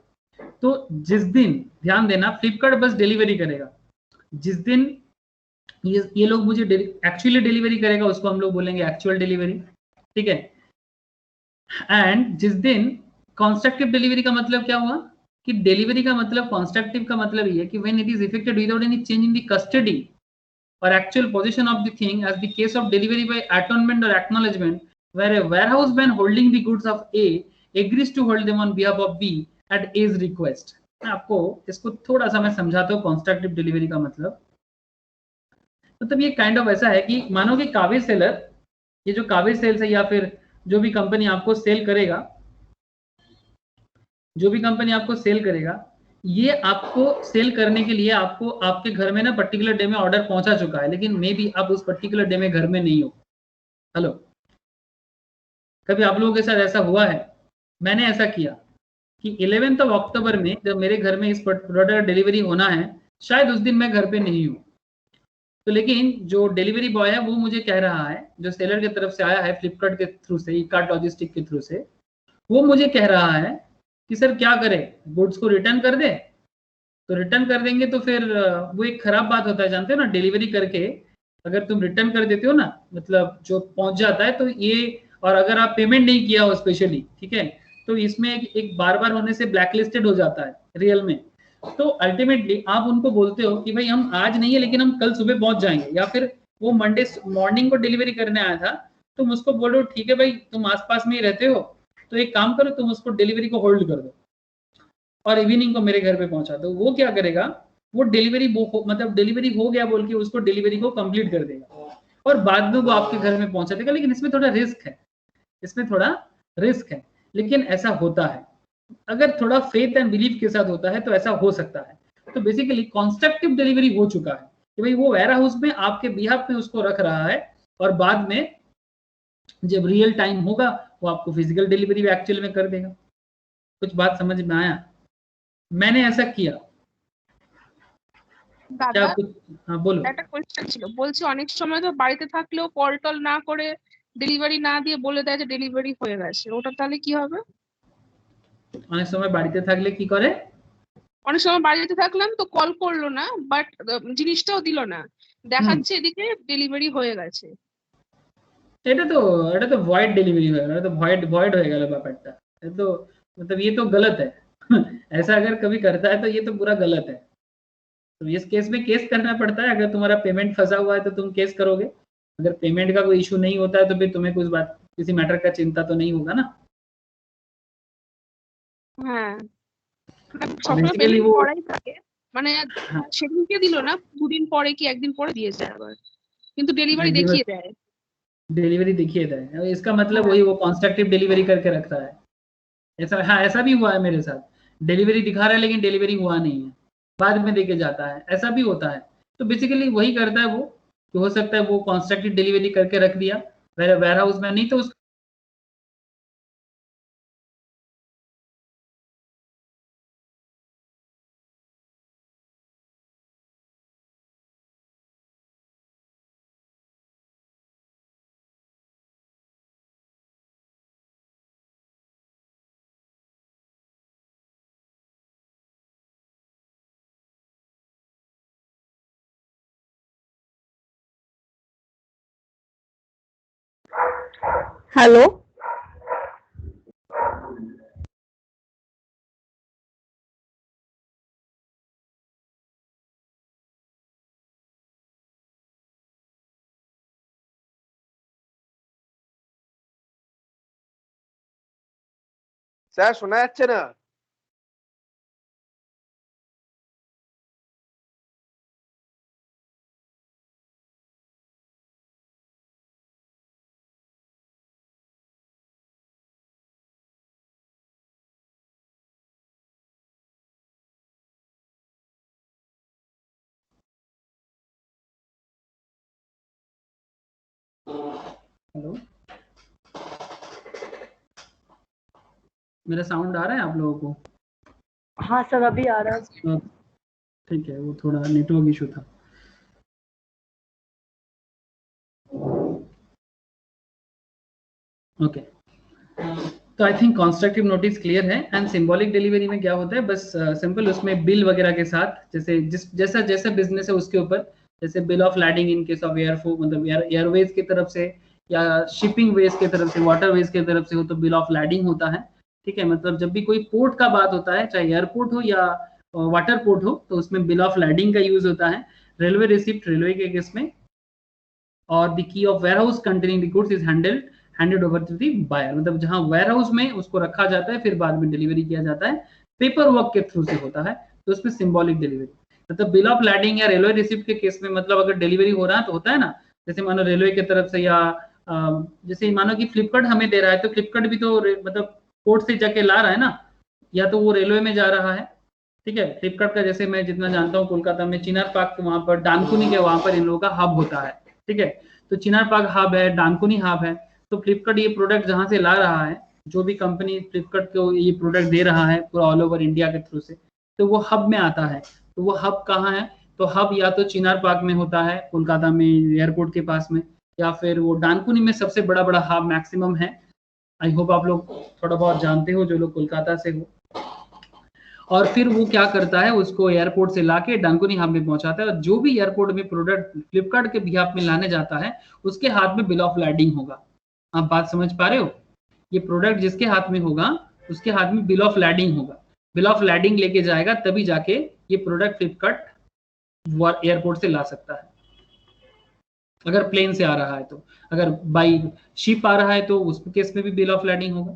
तो जिस दिन, ध्यान देना, फ्लिपकार्ट बस डिलीवरी करेगा, जिस दिन ये लोग मुझे एक्चुअली डिलीवरी करेगा उसको हम लोग बोलेंगे एक्चुअल डिलीवरी। ठीक है। एंड जिस दिन कॉन्स्ट्रक्टिव डिलीवरी का मतलब क्या हुआ कि डिलीवरी का मतलब कॉन्स्ट्रक्टिव का मतलब ये है कि when it is affected without any change in the custody or actual possession of the thing, as the case of delivery by atonement or acknowledgement, where a warehouse man holding the goods of A agrees to hold them on behalf of B at A's request. मैं आपको इसको थोड़ा सा मैं समझाता हूँ constructive delivery का मतलब ये काइंड ऑफ ऐसा है कि मानो कि कावेज सेलर, ये जो कावेज सेल्स है या फिर जो भी कंपनी आपको सेल करेगा, ये आपको सेल करने के लिए आपको आपके घर में ना पर्टिकुलर डे में ऑर्डर पहुंचा चुका है, लेकिन मे बी आप उस पर्टिकुलर डे में घर में नहीं हो। हेलो, कभी आप लोगों के साथ ऐसा हुआ है? मैंने ऐसा किया कि 11 अक्टूबर में जब मेरे घर में इस प्रोडक्ट डिलीवरी होना है, शायद उस दिन मैं घर पे नहीं हूँ, तो लेकिन जो डिलीवरी बॉय है वो मुझे कह रहा है, जो सेलर की तरफ से आया है फ्लिपकार्ट के थ्रू से, ईकार्ट लॉजिस्टिक के थ्रू से, वो मुझे कह रहा है कि सर क्या करें, गुड्स को रिटर्न कर दे। तो रिटर्न कर देंगे तो फिर वो एक खराब बात होता है, जानते हो ना, डिलीवरी करके अगर तुम रिटर्न कर देते हो ना, मतलब जो पहुंच जाता है, तो ये, और अगर आप पेमेंट नहीं किया हो स्पेशली, ठीक है, तो इसमें एक बार बार होने से ब्लैकलिस्टेड हो जाता है रियल में। तो अल्टीमेटली आप उनको बोलते हो कि भाई हम आज नहीं है लेकिन हम कल सुबह पहुंच जाएंगे, या फिर वो मंडे मॉर्निंग को डिलीवरी करने आया था, तुम उसको बोलो ठीक है भाई तुम आसपास में ही रहते हो, तो एक काम करो तुम उसको डिलीवरी को होल्ड कर दो और इवनिंग को मेरे घर पे पहुंचा दो। वो क्या करेगा, वो डिलीवरी मतलब डिलीवरी हो गया बोल के उसको डिलीवरी को कंप्लीट कर देगा और बाद में वो आपके घर में पहुंचा देगा। लेकिन इसमें थोड़ा रिस्क है, लेकिन ऐसा होता है। अगर थोड़ा फेथ एंड बिलीफ के साथ होता है तो ऐसा हो सकता है। तो बेसिकली कॉन्स्ट्रक्टिव डिलीवरी हो चुका है कि भाई वो वेयर हाउस में आपके बिहाफ में उसको रख रहा है, और बाद में जब रियल टाइम होगा वो आपको फिजिकल डिलीवरी भी एक्चुअल में कर देगा। कुछ बात समझ में आया? मैंने ऐसा किया। দাদা हाँ बोलो। একটা কোশ্চেন ছিল, বলছি অনেক সময় তো বাড়িতে থাকলেও কল টল না করে ডেলিভারি না দিয়ে বলে দেয় যে ডেলিভারি হয়ে গেছে, ওটা তাহলে কি হবে? অনেক সময় বাড়িতে থাকলে কি করে? অনেক সময় বাড়িতে থাকলাম তো কল করলো না, বাট জিনিসটাও দিল না, দেখাচ্ছে এদিকে ডেলিভারি হয়ে গেছে। এটা তো ভয়েড ডেলিভারি হয়ে গেল, এটা তো ভয়েড হয়ে গেল ব্যাপারটা। এটা তো मतलब ये तो गलत है ऐसा अगर कभी करता है तो ये तो पूरा गलत है। तो इस केस में केस करना पड़ता है। अगर तुम्हारा पेमेंट फंसा हुआ है तो तुम केस करोगे, अगर पेमेंट का कोई इशू नहीं होता है तो फिर तुम्हें किसी मैटर का चिंता तो नहीं होगा ना। হ্যাঁ, সবসময় পেমেন্ট করাই থাকে, মানে সেদিনকে দিল না, দুদিন পরে কি একদিন পরে দিয়েছে আবার, কিন্তু ডেলিভারি দেখিয়ে দেয়। इसका मतलब वही वो कॉन्स्ट्रक्टिव डिलीवरी करके रखता है। ऐसा, हाँ ऐसा भी हुआ है मेरे साथ, डिलीवरी दिखा रहा है लेकिन डिलीवरी हुआ नहीं है, बाद में देके जाता है, ऐसा भी होता है। तो बेसिकली वही करता है वो, कि हो सकता है वो कॉन्स्ट्रक्टिव डिलीवरी करके रख दिया वेयर हाउस में, नहीं तो उस हेलो, স্যার শোনা যাচ্ছে না? हेलो, मेरा साउंड आ रहा है आप लोगों को? हाँ सर अभी आ रहा है। ठीक है, वो थोड़ा नेटवर्क इशू था। ओके, तो I think constructive notice clear है। एंड सिंबॉलिक डिलीवरी में क्या होता है, बस सिंपल उसमें बिल वगैरह के साथ, जैसे जैसा बिजनेस है उसके ऊपर, जैसे bill of lading in case of एयरफो, मतलब एयरवेज की तरफ से, या शिपिंग वेज की तरफ से, वाटर वेज की तरफ से हो तो बिल ऑफ लैडिंग होता है। ठीक है, मतलब जब भी कोई पोर्ट का बात होता है, चाहे एयरपोर्ट हो या वाटर पोर्ट हो, तो उसमें बिल ऑफ लैडिंग का यूज होता है। रेलवे रिसिप्ट रेलवे के केस में, और the key of warehouse containing the goods is handed over to the buyer, मतलब जहां वेयर हाउस में उसको रखा जाता है फिर बाद में डिलीवरी किया जाता है, पेपर वर्क के थ्रू से होता है, तो उसमें सिंबॉलिक डिलीवरी। मतलब बिल ऑफ लैडिंग या रेलवे रिसिप्ट के केस में, मतलब अगर डिलीवरी हो रहा है तो होता है ना, जैसे मानो रेलवे की तरफ से, या जैसे मानो कि फ्लिपकार्ट हमें दे रहा है, तो फ्लिपकार्ट भी तो मतलब पोर्ट से जाके ला रहा है ना, या तो वो रेलवे में जा रहा है। ठीक है, फ्लिपकार्ट का जैसे मैं जितना जानता हूँ, कोलकाता में चिनार पार्क, वहां पर डानकुनी के वहां पर इन लोगों का हब होता है। ठीक है, तो चिनार पार्क हब है, डानकुनी हब है, तो फ्लिपकार्ट ये प्रोडक्ट जहां से ला रहा है, जो भी कंपनी फ्लिपकार्ट को ये प्रोडक्ट दे रहा है पूरा ऑल ओवर इंडिया के थ्रू से, तो वो हब में आता है। तो वो हब कहाँ है, तो हब या तो चिनार पार्क में होता है कोलकाता में एयरपोर्ट के पास में, या फिर वो डानकुनी में सबसे बड़ा बड़ा हब मैक्सिमम है। आई होप आप लोग थोड़ा बहुत जानते हो, जो लोग कोलकाता से हो। और फिर वो क्या करता है, उसको एयरपोर्ट से लाके डानकुनी हब में पहुंचाता है, और जो भी एयरपोर्ट में प्रोडक्ट फ्लिपकार्ट के बिहाफ में लाने जाता है, उसके हाथ में बिल ऑफ लैडिंग होगा। आप बात समझ पा रहे हो, ये प्रोडक्ट जिसके हाथ में होगा उसके हाथ में बिल ऑफ लैडिंग होगा, बिल ऑफ लैडिंग लेके जाएगा तभी जाके ये प्रोडक्ट फ्लिपकार्ट एयरपोर्ट से ला सकता है, अगर प्लेन से आ रहा है तो। अगर बाई शिप आ रहा है तो उस केस में भी बिल ऑफ लैडिंग होगा।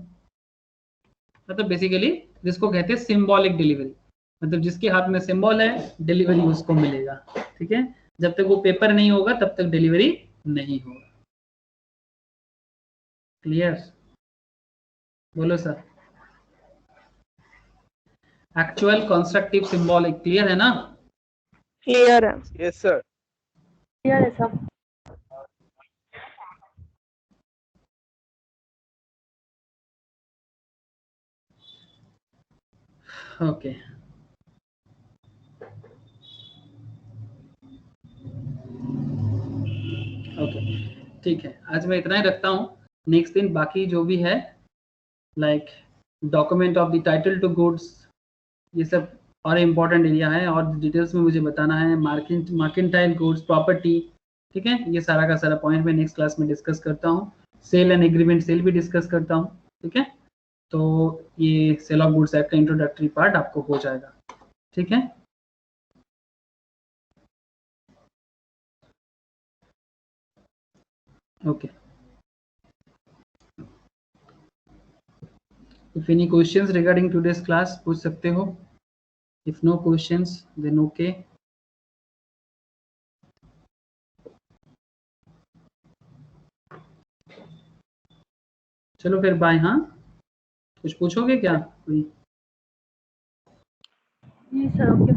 मतलब बेसिकली जिसको कहते हैं सिंबॉलिक डिलीवरी, मतलब जिसके हाथ में सिंबल है डिलीवरी उसको मिलेगा। ठीक है, जब तक वो पेपर नहीं होगा तब तक डिलीवरी नहीं होगा। क्लियर, बोलो sir. Actual constructive symbolic, clear है ना? क्लियर है, यस सर। क्लियर है सब। ओके, ओके, ठीक है, आज मैं इतना ही रखता हूँ। नेक्स्ट दिन बाकी जो भी है, like document of the title to goods, ये सब और इम्पोर्टेंट एरिया है, और डिटेल्स में मुझे बताना है मार्केंटाइल गुड्स, प्रॉपर्टी। ठीक है, ये सारा का सारा पॉइंट मैं नेक्स्ट क्लास में डिस्कस करता हूँ। सेल एंड एग्रीमेंट, सेल भी डिस्कस करता हूँ। ठीक है, तो ये सेल ऑफ गुड्स एक्ट का इंट्रोडक्टरी पार्ट आपको हो जाएगा। ठीक है, okay. If any questions regarding today's class पूछ सकते हो। If no questions then okay. चलो फिर बाय। हाँ, कुछ पूछोगे क्या कोई? जी सर, ओके।